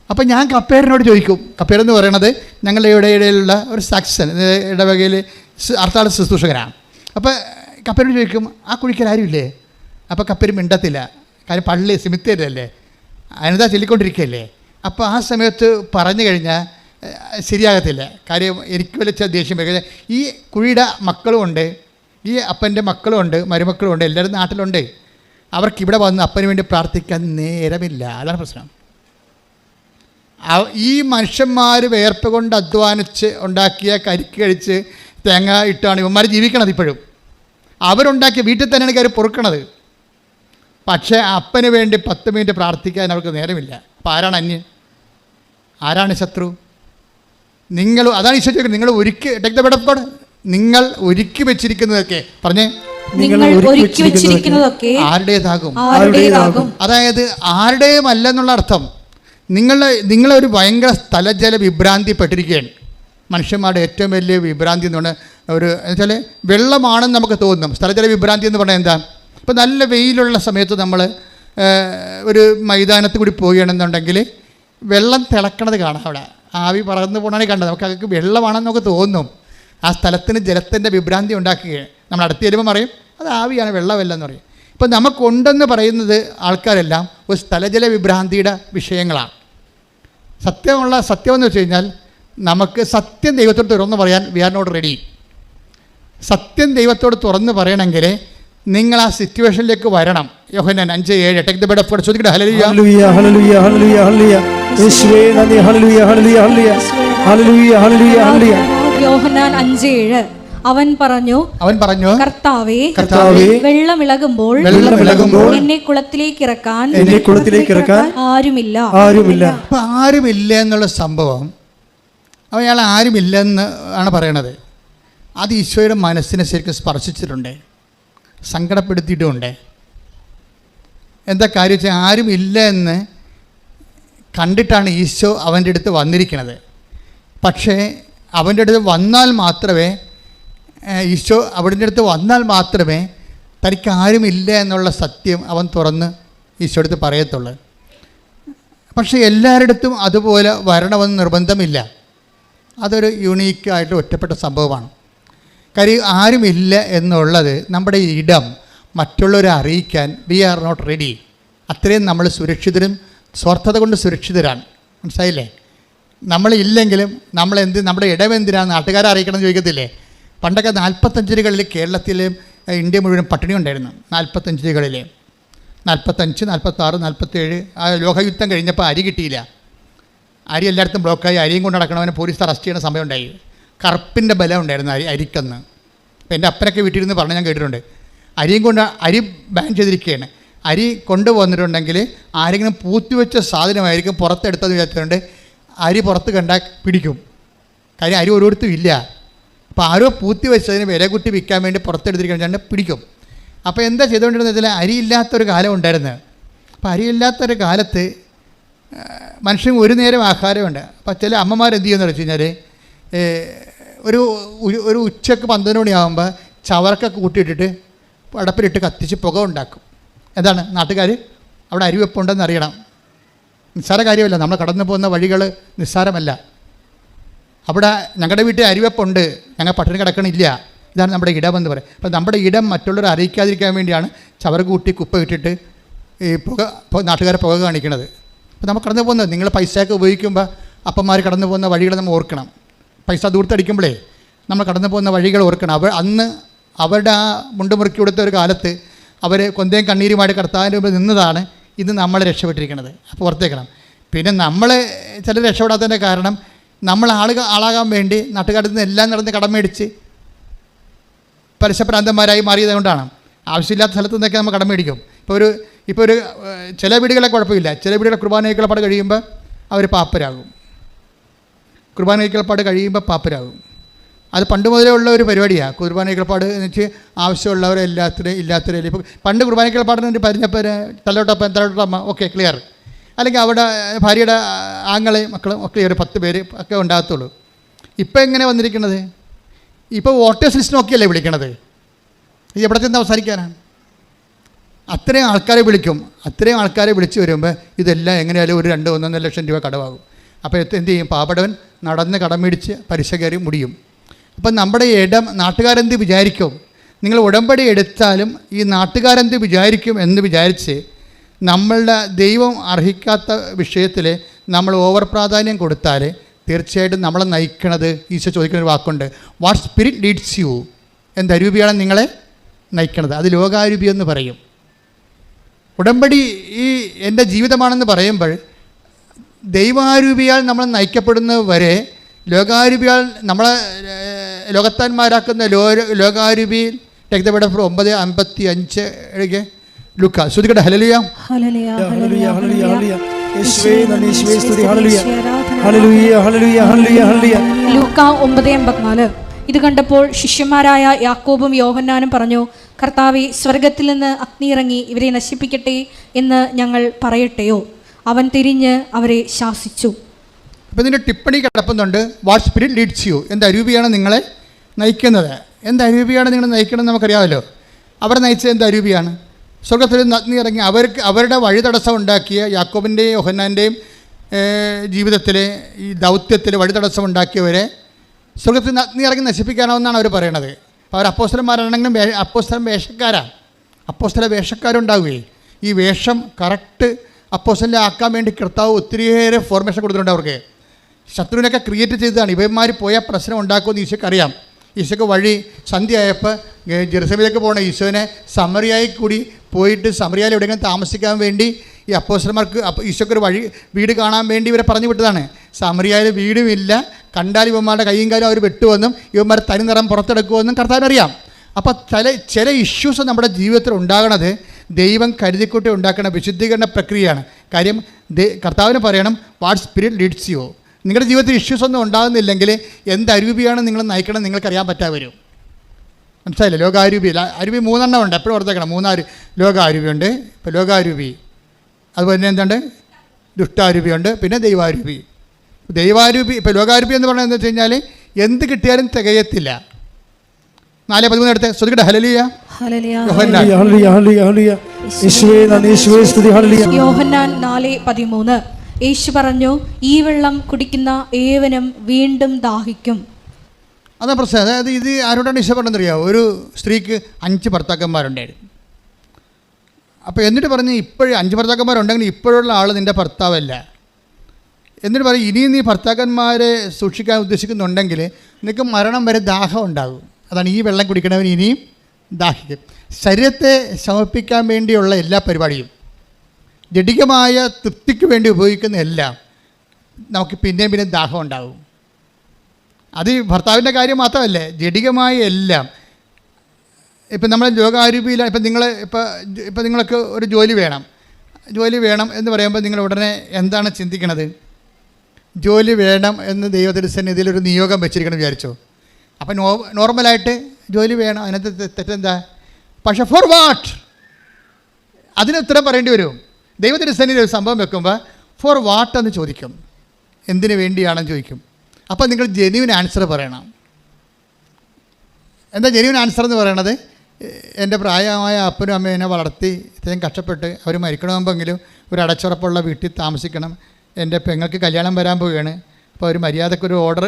അപ്പോൾ ഞാൻ കപ്പേറിനോട് ചോദിക്കും. കപ്പേരെന്ന് പറയുന്നത് ഞങ്ങളുടെ ഇടയിലുള്ള ഒരു സക്സൻ ഇടവകയിൽ അർത്ഥാള ശുശ്രൂഷകനാണ്. അപ്പോൾ കപ്പേരോട് ചോദിക്കും, ആ കുഴിക്കൽ ആരുമില്ലേ? അപ്പോൾ കപ്പേര് മിണ്ടത്തില്ല. കാര്യം പള്ളി സിമിത്തേരല്ലേ, അനിത ചൊല്ലിക്കൊണ്ടിരിക്കുകയല്ലേ. അപ്പോൾ ആ സമയത്ത് പറഞ്ഞു കഴിഞ്ഞാൽ ശരിയാകത്തില്ല. കാര്യം എനിക്ക് വലിയ ദേഷ്യം വരും. ഈ കുഴിയുടെ മക്കളുമുണ്ട്, ഈ അപ്പൻ്റെ മക്കളുമുണ്ട്, മരുമക്കളുമുണ്ട്, എല്ലാവരും നാട്ടിലുണ്ട്. അവർക്കിവിടെ വന്ന് അപ്പന് വേണ്ടി പ്രാർത്ഥിക്കാൻ നേരമില്ല. അതാണ് പ്രശ്നം. ഈ മനുഷ്യന്മാർ വേർപ്പ് കൊണ്ട് അധ്വാനിച്ച് ഉണ്ടാക്കിയ കരിക്ക് കഴിച്ച് തേങ്ങ ഇട്ടാണ് ഇവന്മാർ ജീവിക്കണത്. ഇപ്പോഴും അവരുണ്ടാക്കിയ വീട്ടിൽ തന്നെയാണ് കയറി പൊറുക്കണത്. പക്ഷേ അപ്പന് വേണ്ടി 10 മിനിറ്റ് പ്രാർത്ഥിക്കാൻ അവർക്ക് നേരമില്ല. അപ്പോൾ ആരാണ് അന്യൻ? ആരാണ് ശത്രു? അതാണ് ഈശോ ചോദിക്കുന്നത്. നിങ്ങൾ ഒരുക്കി take the word of God. നിങ്ങൾ ഒരുക്കി വെച്ചിരിക്കുന്നതൊക്കെ പറഞ്ഞേ, ആരുടേതാകും. അതായത് ആരുടെയും അല്ലെന്നുള്ള അർത്ഥം. നിങ്ങളൊരു ഭയങ്കര സ്ഥലജല വിഭ്രാന്തിപ്പെട്ടിരിക്കുകയാണ്. മനുഷ്യന്മാരുടെ ഏറ്റവും വലിയ വിഭ്രാന്തി എന്ന് പറഞ്ഞാൽ എന്നുവെച്ചാൽ വെള്ളമാണെന്ന് നമുക്ക് തോന്നും. സ്ഥലജല വിഭ്രാന്തി എന്ന് പറഞ്ഞാൽ എന്താ? ഇപ്പോൾ നല്ല വെയിലുള്ള സമയത്ത് നമ്മൾ ഒരു മൈതാനത്ത് കൂടി പോവുകയാണെന്നുണ്ടെങ്കിൽ വെള്ളം തിളക്കണത് കാണാം. അവിടെ ആവി പറന്ന് പോകണേ കണ്ടത് നമുക്ക് അതൊക്കെ വെള്ളമാണെന്ന് നമുക്ക് തോന്നും. ആ സ്ഥലത്തിന് ജലത്തിൻ്റെ വിഭ്രാന്തി ഉണ്ടാക്കുകയാണ്. നമ്മൾ അടുത്ത് ചെല്ലുമ്പോൾ പറയും അത് ആവിയാണ്, വെള്ളമല്ല എന്ന് പറയും. ഇപ്പോൾ നമുക്കുണ്ടെന്ന് പറയുന്നത് ആൾക്കാരെല്ലാം ഒരു സ്ഥലജല വിഭ്രാന്തിയുടെ വിഷയങ്ങളാണ്. സത്യമെന്ന് വെച്ച് കഴിഞ്ഞാൽ നമുക്ക് സത്യം ദൈവത്തോട് തുറന്ന് പറയാൻ വി ആർ നോട്ട് റെഡി. സത്യം ദൈവത്തോട് തുറന്ന് പറയണമെങ്കിൽ നിങ്ങൾ ആ സിറ്റുവേഷനിലേക്ക് വരണം. Yohannan 5:7 take the bed of God. ശ്രദ്ധിക്കട്ടെ. ഹല്ലേലൂയ ഹല്ലേലൂയ ഹല്ലേലൂയ ഹല്ലേലൂയ ഹല്ലേലൂയ യേശുവേ നന്ദി. ഹല്ലേലൂയ ഹല്ലേലൂയ ഹല്ലേലൂയ ഹല്ലേലൂയ ഹല്ലേലൂയ ഹല്ലേലൂയ. യോഹന്നാൻ 5:7 അവൻ പറഞ്ഞു കർത്താവേ, വെള്ളമിളകുമ്പോൾ എന്നെ കുളത്തിലേക്ക് ഇറക്കാൻ ആരുമില്ല. അപ്പൊ ആരുമില്ല എന്നുള്ള സംഭവം അയാൾ ആരുമില്ലെന്ന് ആണ് പറയണത്. അത് ഈശോയുടെ മനസ്സിനെ ശരിക്കും സ്പർശിച്ചിട്ടുണ്ട്, സങ്കടപ്പെടുത്തിയിട്ടുമുണ്ട്. എന്താ കാര്യം വെച്ചാൽ ആരുമില്ല എന്ന് കണ്ടിട്ടാണ് ഈശോ അവൻ്റെ അടുത്ത് വന്നിരിക്കുന്നത്. പക്ഷേ അവൻ്റെ അടുത്ത് വന്നാൽ മാത്രമേ ഈശോ അവിടുത്തെ അടുത്ത് വന്നാൽ മാത്രമേ തനിക്ക് ആരുമില്ല എന്നുള്ള സത്യം അവൻ തുറന്ന് ഈശോ അടുത്ത് പറയത്തുള്ളൂ. പക്ഷേ എല്ലാവരുടെ അടുത്തും അതുപോലെ വരണമെന്ന് നിർബന്ധമില്ല. അതൊരു യുണീക്കായിട്ട് ഒറ്റപ്പെട്ട സംഭവമാണ്. കാര്യം ആരുമില്ല എന്നുള്ളത് നമ്മുടെ ഇടം മറ്റുള്ളവരെ അറിയിക്കാൻ വി ആർ നോട്ട് റെഡി. അത്രയും നമ്മൾ സുരക്ഷിതരും സ്വാർത്ഥത കൊണ്ട് സുരക്ഷിതരാണ്. മനസ്സിലായില്ലേ? നമ്മളില്ലെങ്കിലും നമ്മുടെ ഇടം എന്തിനാണ് നാട്ടുകാരെ അറിയിക്കണം എന്ന് ചോദിക്കത്തില്ലേ? പണ്ടൊക്കെ 45 കേരളത്തിലും ഇന്ത്യ മുഴുവൻ പട്ടിണി ഉണ്ടായിരുന്നു. 45 45, 46, 47 ആ ലോകയുദ്ധം കഴിഞ്ഞപ്പോൾ അരി കിട്ടിയില്ല. അരി എല്ലായിടത്തും ബ്ലോക്കായി. അരിയും കൊണ്ട് നടക്കണവനെ പോലീസ് അറസ്റ്റ് ചെയ്യുന്ന സമയം ഉണ്ടായി. കറുപ്പിൻ്റെ ബലം ഉണ്ടായിരുന്നു അരിക്കെന്ന്. അപ്പോൾ എൻ്റെ അപ്പനൊക്കെ വീട്ടിലിരുന്ന് പറഞ്ഞ് ഞാൻ കേട്ടിട്ടുണ്ട്. അരി ബാൻ ചെയ്തിരിക്കുകയാണ്. അരി കൊണ്ടുവന്നിട്ടുണ്ടെങ്കിൽ ആരെങ്കിലും പൂത്തിവെച്ച സാധനമായിരിക്കും പുറത്തെടുത്തതെന്ന് വിചാരിച്ചിട്ടുണ്ട്. അരി പുറത്ത് കണ്ടാൽ പിടിക്കും. കാര്യം അരി ഓരോരുത്തരും ഇല്ല. അപ്പോൾ ആരോ പൂത്തി വെച്ചതിന് വില കൂട്ടി വിൽക്കാൻ വേണ്ടി പുറത്തെടുത്തിരിക്കുകയാണ്, പിടിക്കും. അപ്പോൾ എന്താ ചെയ്തുകൊണ്ടിരുന്നത് വെച്ചാൽ അരിയില്ലാത്തൊരു കാലം ഉണ്ടായിരുന്നു. അപ്പോൾ അരിയില്ലാത്തൊരു കാലത്ത് മനുഷ്യന് ഒരു നേരം ആഹാരമുണ്ട്. അപ്പോൾ ചില അമ്മമാർ എന്ത് ചെയ്യുമെന്ന് വെച്ച് കഴിഞ്ഞാൽ ഒരു ഉച്ചക്ക് 12 മണിയാകുമ്പോൾ ചവറൊക്കെ കൂട്ടിയിട്ടിട്ട് അടപ്പിലിട്ട് കത്തിച്ച് പുക ഉണ്ടാക്കും. എന്താണ് നാട്ടുകാർ അവിടെ അരിവെപ്പുണ്ടെന്ന് അറിയണം. നിസ്സാര കാര്യമല്ല. നമ്മൾ കടന്നു പോകുന്ന വഴികൾ നിസ്സാരമല്ല. അവിടെ ഞങ്ങളുടെ വീട്ടിൽ അരിവെപ്പുണ്ട്, ഞങ്ങൾ പട്ടിണി കിടക്കണില്ല. ഇതാണ് നമ്മുടെ ഇടമെന്ന് പറയും. അപ്പോൾ നമ്മുടെ ഇടം മറ്റുള്ളവരെ അറിയിക്കാതിരിക്കാൻ വേണ്ടിയാണ് ചവറ് കൂട്ടി കുപ്പ ഇട്ടിട്ട് ഈ നാട്ടുകാരെ പുക കാണിക്കണത്. അപ്പോൾ നമ്മൾ കടന്നു പോകുന്നത് നിങ്ങൾ പൈസയൊക്കെ ഉപയോഗിക്കുമ്പോൾ അപ്പന്മാർ കടന്നു പോകുന്ന വഴികൾ നമ്മൾ ഓർക്കണം. പൈസ ദൂരത്തടിക്കുമ്പോഴേ നമ്മൾ കടന്നു പോകുന്ന വഴികൾ ഓർക്കണം. അന്ന് അവരുടെ ആ മുണ്ടുമുറുക്കി കൊടുത്ത ഒരു കാലത്ത് അവർ കൊന്തയും കണ്ണീരുമായിട്ട് കർത്താവിൻ്റെ മുമ്പിൽ നിന്നതാണ് ഇത് നമ്മളെ രക്ഷപ്പെട്ടിരിക്കുന്നത്. അപ്പോൾ ഓർത്തേക്കണം. പിന്നെ നമ്മൾ ചിലർ രക്ഷപ്പെടാത്തതിൻ്റെ കാരണം നമ്മൾ ആളാകാൻ വേണ്ടി നാട്ടുകാരിൽ നിന്ന് എല്ലാം നടന്ന് കടം മേടിച്ച് പരസ്യപ്രാന്തന്മാരായി മാറിയത് കൊണ്ടാണ്. ആവശ്യമില്ലാത്ത സ്ഥലത്ത് നിന്നൊക്കെ നമ്മൾ കടം മേടിക്കും. ഇപ്പോൾ ഒരു ചില വീടുകളെ കുഴപ്പമില്ല. ചില വീടുകളെ കുർബാനയ്ക്കുള്ളപ്പാട് കഴിയുമ്പോൾ അവർ പാപ്പരാകും. കുർബാനയ്ക്കുള്ളപ്പാട് കഴിയുമ്പോൾ പാപ്പരാകും. അത് പണ്ട് മുതലേ ഉള്ള ഒരു പരിപാടിയാണ്. കുർബാനയ്ക്കുള്ളപ്പാട് എന്ന് വെച്ച് ആവശ്യമുള്ളവരെ ഇല്ലാത്തവരെ ഇപ്പോൾ പണ്ട് കുർബാനയ്ക്കുള്ളപ്പാടിന് പറഞ്ഞപ്പോൾ തലോട്ടമ്മ ഓക്കെ ക്ലിയർ. അല്ലെങ്കിൽ അവിടെ ഭാര്യയുടെ ആങ്ങളെയും മക്കളും ഒക്കെ ഒരു 10 പേര് ഒക്കെ ഉണ്ടാകത്തുള്ളൂ. ഇപ്പോൾ എങ്ങനെ വന്നിരിക്കുന്നത്? ഇപ്പോൾ വോട്ടേഴ്സ് ലിസ്റ്റ് നോക്കിയല്ലേ വിളിക്കണത്. ഇത് എവിടെ ചെന്ന് അവസാനിക്കാനാണ്? അത്രയും ആൾക്കാരെ വിളിക്കും. അത്രയും ആൾക്കാരെ വിളിച്ച് വരുമ്പോൾ ഇതെല്ലാം എങ്ങനെയായാലും ഒരു 2-1.5 ലക്ഷം രൂപ കടമാകും. അപ്പോൾ എന്ത് ചെയ്യും? പാവപ്പെട്ടവൻ നടന്ന് കടം മേടിച്ച് പലിശ കയറി മുടിയും. അപ്പം നമ്മുടെ ഇടം നാട്ടുകാരെന്ത് വിചാരിക്കും? നിങ്ങൾ ഉടമ്പടി എടുത്താലും ഈ നാട്ടുകാരെന്ത് വിചാരിക്കും എന്ന് വിചാരിച്ച് നമ്മളുടെ ദൈവം അർഹിക്കാത്ത വിഷയത്തിൽ നമ്മൾ ഓവർ പ്രാധാന്യം കൊടുത്താൽ തീർച്ചയായിട്ടും നമ്മളെ നയിക്കണത് ഈശോ ചോദിക്കുന്നൊരു വാക്കുണ്ട്, വാട്ട് സ്പിരിറ്റ് ലീഡ്സ് യു. എന്തരൂപിയാണ് നിങ്ങളെ നയിക്കണത്? അത് ലോകാരൂപി എന്ന് പറയും. ഉടമ്പടി ഈ എൻ്റെ ജീവിതമാണെന്ന് പറയുമ്പോൾ ദൈവാരൂപിയാൽ നമ്മൾ നയിക്കപ്പെടുന്നത് വരെ ലോകാരൂപിയാൽ നമ്മളെ ലോകത്താന്മാരാക്കുന്ന ലോകാരൂപിയിൽ take the bed of 9:55 Luka ശ്രുതികട്ടെ. ഹല്ലേലൂയ ഹല്ലേലൂയ ഹല്ലേലൂയ ഹല്ലേലൂയ യേശുവേ നന്ദി യേശുവേ സ്തുതി. ഹല്ലേലൂയ ഹല്ലേലൂയ ഹല്ലേലൂയ ഹല്ലേലൂയ ഹല്ലേലൂയ. ലൂക്ക 9:54 ഇത് കണ്ടപ്പോൾ ശിഷ്യന്മാരായ യാക്കോബും യോഹന്നാനും പറഞ്ഞു, കർത്താവേ, സ്വർഗത്തിൽ നിന്ന് അഗ്നി ഇറങ്ങി ഇവരെ നശിപ്പിക്കട്ടെ എന്ന് ഞങ്ങൾ പറയട്ടെയോ? അവൻ തിരിഞ്ഞ് അവരെ ശാസിച്ചു. അപ്പോൾ ഇതിൻ്റെ ടിപ്പണി കിടപ്പുന്നുണ്ട്, വാട്ട് സ്പിരിറ്റ് ലീഡ്സ് യു. എന്തരൂപിയാണ് നിങ്ങളെ നയിക്കുന്നത്? എന്തരൂപിയാണ് നിങ്ങൾ നയിക്കണമെന്ന് നമുക്കറിയാമല്ലോ. അവരെ നയിച്ചത് എന്തരൂപിയാണ്? സ്വർഗത്തിൽ നിന്ന് അഗ്നി ഇറങ്ങി അവരുടെ വഴി തടസ്സം ഉണ്ടാക്കിയ യാക്കോബിൻ്റെയും യോഹന്നാൻ്റെയും ജീവിതത്തിലെ ഈ ദൗത്യത്തിൽ വഴി തടസ്സം ഉണ്ടാക്കിയവരെ സ്വർഗത്തിൽ നിന്ന് അഗ്നി ഇറങ്ങി നശിപ്പിക്കാനാവുമെന്നാണ് അവർ പറയണത്. അവർ അപ്പോസ്തലന്മാരാണെങ്കിലും അപ്പോസ്തല വേഷക്കാരുണ്ടാവുകയും ഈ വേഷം കറക്റ്റ് അപ്പോസ്തലനെ ആക്കാൻ വേണ്ടി കർത്താവ് ഒത്തിരിയേറെ ഫോർമേഷൻ കൊടുത്തിട്ടുണ്ട് അവർക്ക്. ശത്രുവിനൊക്കെ ക്രിയേറ്റ് ചെയ്തതാണ്. ഇവന്മാർ പോയാൽ പ്രശ്നം ഉണ്ടാക്കുമെന്ന് ഈശോയ്ക്ക് അറിയാം. ഈശോക്ക് വഴി സന്ധ്യയായപ്പോൾ ജെറുസലേമിലേക്ക് പോകണ ഈശോനെ സമറിയായി കൂടി പോയിട്ട് സമറിയായിൽ എവിടെയെങ്കിലും താമസിക്കാൻ വേണ്ടി ഈ അപ്പോസ്തലന്മാർക്ക് ഈശോക്കൊരു വീട് കാണാൻ വേണ്ടി ഇവരെ പറഞ്ഞു വിട്ടതാണ്. സമറിയായിൽ വീടുമില്ല, കണ്ടാൽ ഇവന്മാരുടെ കൈയും കാലും അവർ വെട്ടുമെന്നും ഇവന്മാർ തനി നിറം പുറത്തെടുക്കുമെന്നും കർത്താവിനറിയാം. അപ്പോൾ ചില ഇഷ്യൂസ് നമ്മുടെ ജീവിതത്തിൽ ഉണ്ടാകണത് ദൈവം കരുതിക്കൂട്ടി ഉണ്ടാക്കുന്ന വിശുദ്ധീകരണ പ്രക്രിയയാണ്. കാര്യം കർത്താവിന് പറയണം വാട്ട് സ്പിരിറ്റ് ലീഡ്സ് യു. നിങ്ങളുടെ ജീവിതത്തിൽ ഇഷ്യൂസ് ഒന്നും ഉണ്ടാകുന്നില്ലെങ്കിൽ എന്ത് അരൂപിയാണ് നിങ്ങൾ നയിക്കണം നിങ്ങൾക്കറിയാൻ പറ്റാതെ വരും. മനസ്സിലായില്ലേ? ലോകാരൂപി അരൂപി 3 എണ്ണം ഉണ്ട്, എപ്പോഴും ഓർത്തേക്കണം. 3 ലോകാരൂപിയുണ്ട്. ഇപ്പോൾ ലോകാരൂപി, അതുപോലെ തന്നെ എന്തുണ്ട്, ദുഷ്ടാരൂപിയുണ്ട്, പിന്നെ ദൈവാരൂപി. ഇപ്പോൾ ലോകാരൂപി എന്ന് പറയുന്നത് എന്താ വെച്ച് കഴിഞ്ഞാൽ എന്ത് കിട്ടിയാലും തികയത്തില്ല. 4:13 എടുത്ത് ശ്രദ്ധിക്കട്ടെ. ഹല്ലേലൂയ. യോഹന്നാൻ 4:13 യേശു പറഞ്ഞു, ഈ വെള്ളം കുടിക്കുന്ന ഏവനും വീണ്ടും ദാഹിക്കും. അതാ പ്രശ്നം. അതായത് ഇത് ആരോടാണ് ഇഷ്ടപ്പെട്ടെന്നറിയാമോ? ഒരു സ്ത്രീക്ക് 5 ഭർത്താക്കന്മാരുണ്ടായിരുന്നു. അപ്പോൾ എന്നിട്ട് പറഞ്ഞ് ഇപ്പോഴും 5 ഭർത്താക്കന്മാരുണ്ടെങ്കിൽ ഇപ്പോഴുള്ള ആൾ നിൻ്റെ ഭർത്താവല്ല. എന്നിട്ട് പറയും ഇനിയും നീ ഭർത്താക്കന്മാരെ സൂക്ഷിക്കാൻ ഉദ്ദേശിക്കുന്നുണ്ടെങ്കിൽ നിനക്ക് മരണം വരെ ദാഹം ഉണ്ടാകും. അതാണ് ഈ വെള്ളം കുടിക്കണവൻ ഇനിയും ദാഹിക്കും. ശരീരത്തെ സമർപ്പിക്കാൻ വേണ്ടിയുള്ള എല്ലാ പരിപാടിയും, ജഡികമായ തൃപ്തിക്ക് വേണ്ടി ഉപയോഗിക്കുന്ന എല്ലാം നമുക്ക് പിന്നെയും ദാഹം ഉണ്ടാകും. അത് ഭർത്താവിൻ്റെ കാര്യം മാത്രമല്ല, ജഡികമായ എല്ലാം. ഇപ്പം നമ്മൾ ലോകാരൂപിയില്ല. ഇപ്പം നിങ്ങൾക്ക് ഒരു ജോലി വേണം എന്ന് പറയുമ്പോൾ നിങ്ങൾ ഉടനെ എന്താണ് ചിന്തിക്കണത്? ജോലി വേണം എന്ന് ദൈവത്തിരുസന്നിധിയിൽ ഒരു നിയോഗം വെച്ചിരിക്കണം വിചാരിച്ചോ. അപ്പം നോർമലായിട്ട് ജോലി വേണം, അതിനകത്ത് തെറ്റെന്താ? പക്ഷെ ഫോർ വാട്ട്? അതിന് ഉത്തരം പറയേണ്ടി വരും. ദൈവത്തിരുസന്നിധിയിൽ ഒരു സംഭവം വെക്കുമ്പോൾ ഫോർ വാട്ട് എന്ന് ചോദിക്കും, എന്തിനു വേണ്ടിയാണെന്ന് ചോദിക്കും. അപ്പോൾ നിങ്ങൾ ജെന്യുവൻ ആൻസർ പറയണം. എന്താ ജെന്യുവൻ ആൻസർ എന്ന് പറയണത്? എൻ്റെ പ്രായമായ അപ്പനും അമ്മയും എന്നെ വളർത്തി ഇത്രയും കഷ്ടപ്പെട്ട് അവർ മരിക്കണമെങ്കിലും ഒരു അടച്ചുറപ്പുള്ള വീട്ടിൽ താമസിക്കണം. എൻ്റെ പെങ്ങൾക്ക് കല്യാണം വരാൻ പോവുകയാണ്. അപ്പോൾ ഒരു മര്യാദക്കൊരു ഓർഡർ,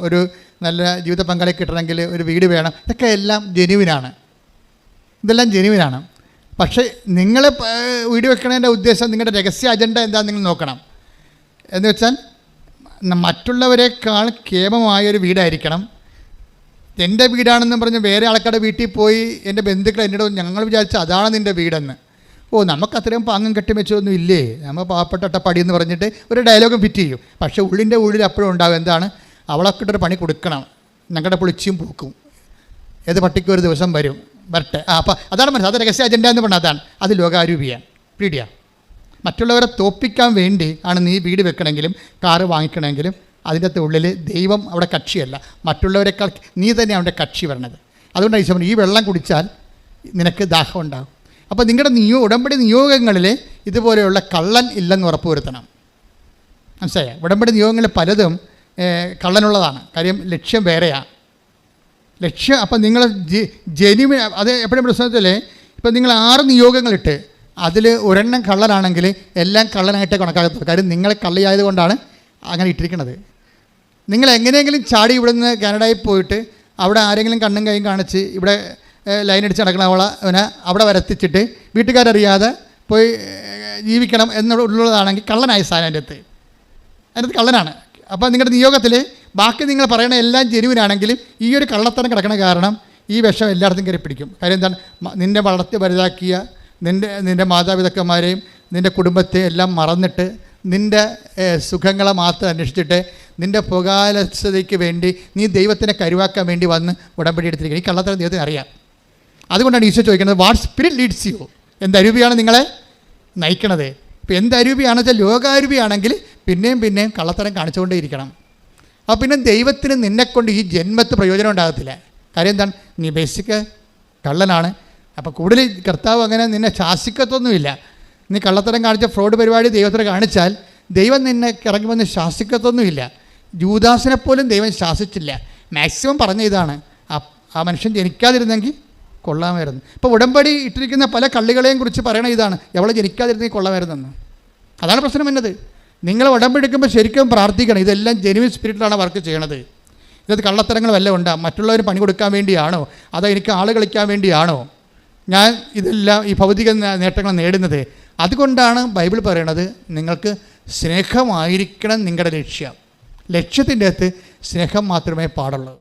ഒരു നല്ല ജീവിത പങ്കാളി കിട്ടണമെങ്കിൽ ഒരു വീട് വേണം. ഇതൊക്കെ എല്ലാം ജെന്യുവിനാണ്. ഇതെല്ലാം ജെന്യുവിനാണ്. പക്ഷേ നിങ്ങൾ വീട് വെക്കണതിൻ്റെ ഉദ്ദേശം, നിങ്ങളുടെ രഹസ്യ അജണ്ട എന്താണെന്ന് നിങ്ങൾ നോക്കണം. എന്ന് വെച്ചാൽ മറ്റുള്ളവരെക്കാൾ കേമമായൊരു വീടായിരിക്കണം. എൻ്റെ വീടാണെന്നും പറഞ്ഞ് വേറെ ആൾക്കാരുടെ വീട്ടിൽ പോയി എൻ്റെ ബന്ധുക്കൾ എന്നോട് ഞങ്ങൾ വിചാരിച്ച അതാണ് നിൻ്റെ വീടെന്ന്. നമുക്ക് അത്രയും പാങ്ങും കെട്ടിമെച്ചൊന്നും ഇല്ലേ, നമ്മൾ പാവപ്പെട്ട പടി എന്ന് പറഞ്ഞിട്ട് ഒരു ഡയലോഗും ഫിറ്റ് ചെയ്യും. പക്ഷേ ഉള്ളിൽ അപ്പോഴും ഉണ്ടാകും എന്താണ്, അവളൊക്കെ പണി കൊടുക്കണം, ഞങ്ങളുടെ പൊളിച്ചും പൂക്കും, ഏത് പട്ടിക്കും ഒരു ദിവസം വരട്ടെ. അപ്പോൾ അതാണ് മനസ്സിൽ, അത് രഹസ്യ അജണ്ട എന്ന് പറഞ്ഞാൽ അതാണ്. അത് ലോകാരൂപിയാണ്, പീഡിയ. മറ്റുള്ളവരെ തോപ്പിക്കാൻ വേണ്ടി ആണ് നീ വീട് വെക്കണമെങ്കിലും കാറ് വാങ്ങിക്കണമെങ്കിലും അതിൻ്റെ അകത്ത് ഉള്ളിൽ ദൈവം അവിടെ കക്ഷിയല്ല, മറ്റുള്ളവരെക്കാൾ നീ തന്നെ അവൻ്റെ കക്ഷി വരണത്. അതുകൊണ്ടാണ് ഈശോ ഈ വെള്ളം കുടിച്ചാൽ നിനക്ക് ദാഹം ഉണ്ടാകും. അപ്പോൾ നിങ്ങളുടെ ഉടമ്പടി നിയോഗങ്ങളിൽ ഇതുപോലെയുള്ള കള്ളൻ ഇല്ലെന്ന് ഉറപ്പുവരുത്തണം. മനസ്സിലായോ? ഉടമ്പടി നിയോഗങ്ങളിൽ പലതും കള്ളനുള്ളതാണ്. കാര്യം ലക്ഷ്യം വേറെയാണ്. ലക്ഷ്യം അപ്പം നിങ്ങൾ ജെന്യുവൻ, അത് എപ്പോഴും പ്രശ്നത്തിൽ ഇപ്പം നിങ്ങൾ 6 നിയോഗങ്ങളിട്ട് അതിൽ ഒരെണ്ണം കള്ളനാണെങ്കിൽ എല്ലാം കള്ളനായിട്ടേ കണക്കാക്കത്തുള്ളൂ. കാര്യം നിങ്ങളെ കള്ളിയായതുകൊണ്ടാണ് അങ്ങനെ ഇട്ടിരിക്കുന്നത്. നിങ്ങൾ എങ്ങനെയെങ്കിലും ചാടി ഇവിടുന്ന് കാനഡയിൽ പോയിട്ട് അവിടെ ആരെങ്കിലും കണ്ണും കൈയും കാണിച്ച് ഇവിടെ ലൈൻ അടിച്ച് നടക്കണം അവനെ അവിടെ വരത്തിച്ചിട്ട് വീട്ടുകാരറിയാതെ പോയി ജീവിക്കണം എന്നുള്ളതാണെങ്കിൽ കള്ളനായ സാധനം അതിനകത്ത് കള്ളനാണ്. അപ്പോൾ നിങ്ങളുടെ നിയോഗത്തിൽ ബാക്കി നിങ്ങൾ പറയണ എല്ലാം ജെന്യുവിനാണെങ്കിലും ഈ ഒരു കള്ളത്തരം കിടക്കണ കാരണം ഈ വിഷം എല്ലായിടത്തും കയറി പിടിക്കും. കാര്യം എന്താണ്, നിന്നെ വളർത്തി വലുതാക്കിയ നിൻ്റെ മാതാപിതാക്കന്മാരെയും നിൻ്റെ കുടുംബത്തെ എല്ലാം മറന്നിട്ട് നിൻ്റെ സുഖങ്ങളെ മാത്രം അന്വേഷിച്ചിട്ട് നിൻ്റെ പുകാലസ്ഥതയ്ക്ക് വേണ്ടി നീ ദൈവത്തിനെ കരുവാക്കാൻ വേണ്ടി വന്ന് ഉടമ്പടി എടുത്തിരിക്കുക. ഈ കള്ളത്തരം ദൈവത്തിന് അറിയാം. അതുകൊണ്ടാണ് ഈശോ ചോദിക്കുന്നത് വാട്ട് സ്പിരിറ്റ് ലീഡ്സ് യു? എന്തരൂപിയാണ് നിങ്ങളെ നയിക്കണത്? ഇപ്പോൾ എന്തരൂപിയാണെന്ന് വെച്ചാൽ ലോകാരൂപിയാണെങ്കിൽ പിന്നെയും കള്ളത്തരം കാണിച്ചുകൊണ്ടേ ഇരിക്കണം. അപ്പോൾ പിന്നെ ദൈവത്തിന് നിന്നെക്കൊണ്ട് ഈ ജന്മത്ത് പ്രയോജനം ഉണ്ടാകത്തില്ല. കാര്യം എന്താണ്, നീ ബേസിക് കള്ളനാണ്. അപ്പോൾ കൂടുതൽ കർത്താവ് അങ്ങനെ നിന്നെ ശാസിക്കത്തൊന്നുമില്ല. നീ കള്ളത്തരം കാണിച്ച ഫ്രോഡ് പരിപാടി ദൈവത്തിന് കാണിച്ചാൽ ദൈവം നിന്നെ ഇറങ്ങി വന്ന് ശാസിക്കത്തൊന്നുമില്ല. ജൂദാസിനെ പോലും ദൈവം ശാസിച്ചില്ല. മാക്സിമം പറഞ്ഞ ഇതാണ്, ആ മനുഷ്യൻ ജനിക്കാതിരുന്നെങ്കിൽ കൊള്ളാമായിരുന്നു. ഇപ്പോൾ ഉടമ്പടി ഇട്ടിരിക്കുന്ന പല കള്ളികളെയും കുറിച്ച് പറയണ ഇതാണ്, എവളെ ജനിക്കാതിരുന്നെങ്കിൽ കൊള്ളാമായിരുന്നെന്ന്. അതാണ് പ്രശ്നം എന്നത്. നിങ്ങൾ ഉടമ്പടി എടുക്കുമ്പോൾ ശരിക്കും പ്രാർത്ഥിക്കണം, ഇതെല്ലാം ജെന്യുവൻ സ്പിരിറ്റിലാണ് വർക്ക് ചെയ്യണത്. ഇതിനകത്ത് കള്ളത്തരങ്ങൾ വല്ലതും ഉണ്ടാകും, മറ്റുള്ളവർ പണി കൊടുക്കാൻ വേണ്ടിയാണോ, അതോ എനിക്ക് ആൾ കളിക്കാൻ വേണ്ടിയാണോ ഞാൻ ഇതെല്ലാം ഈ ഭൗതിക നേട്ടങ്ങൾ നേടുന്നത്? അതുകൊണ്ടാണ് ബൈബിൾ പറയണത് നിങ്ങൾക്ക് സ്നേഹമായിരിക്കണം നിങ്ങളുടെ ലക്ഷ്യം. ലക്ഷ്യത്തിൻ്റെ അകത്ത് സ്നേഹം മാത്രമേ പാടുള്ളൂ.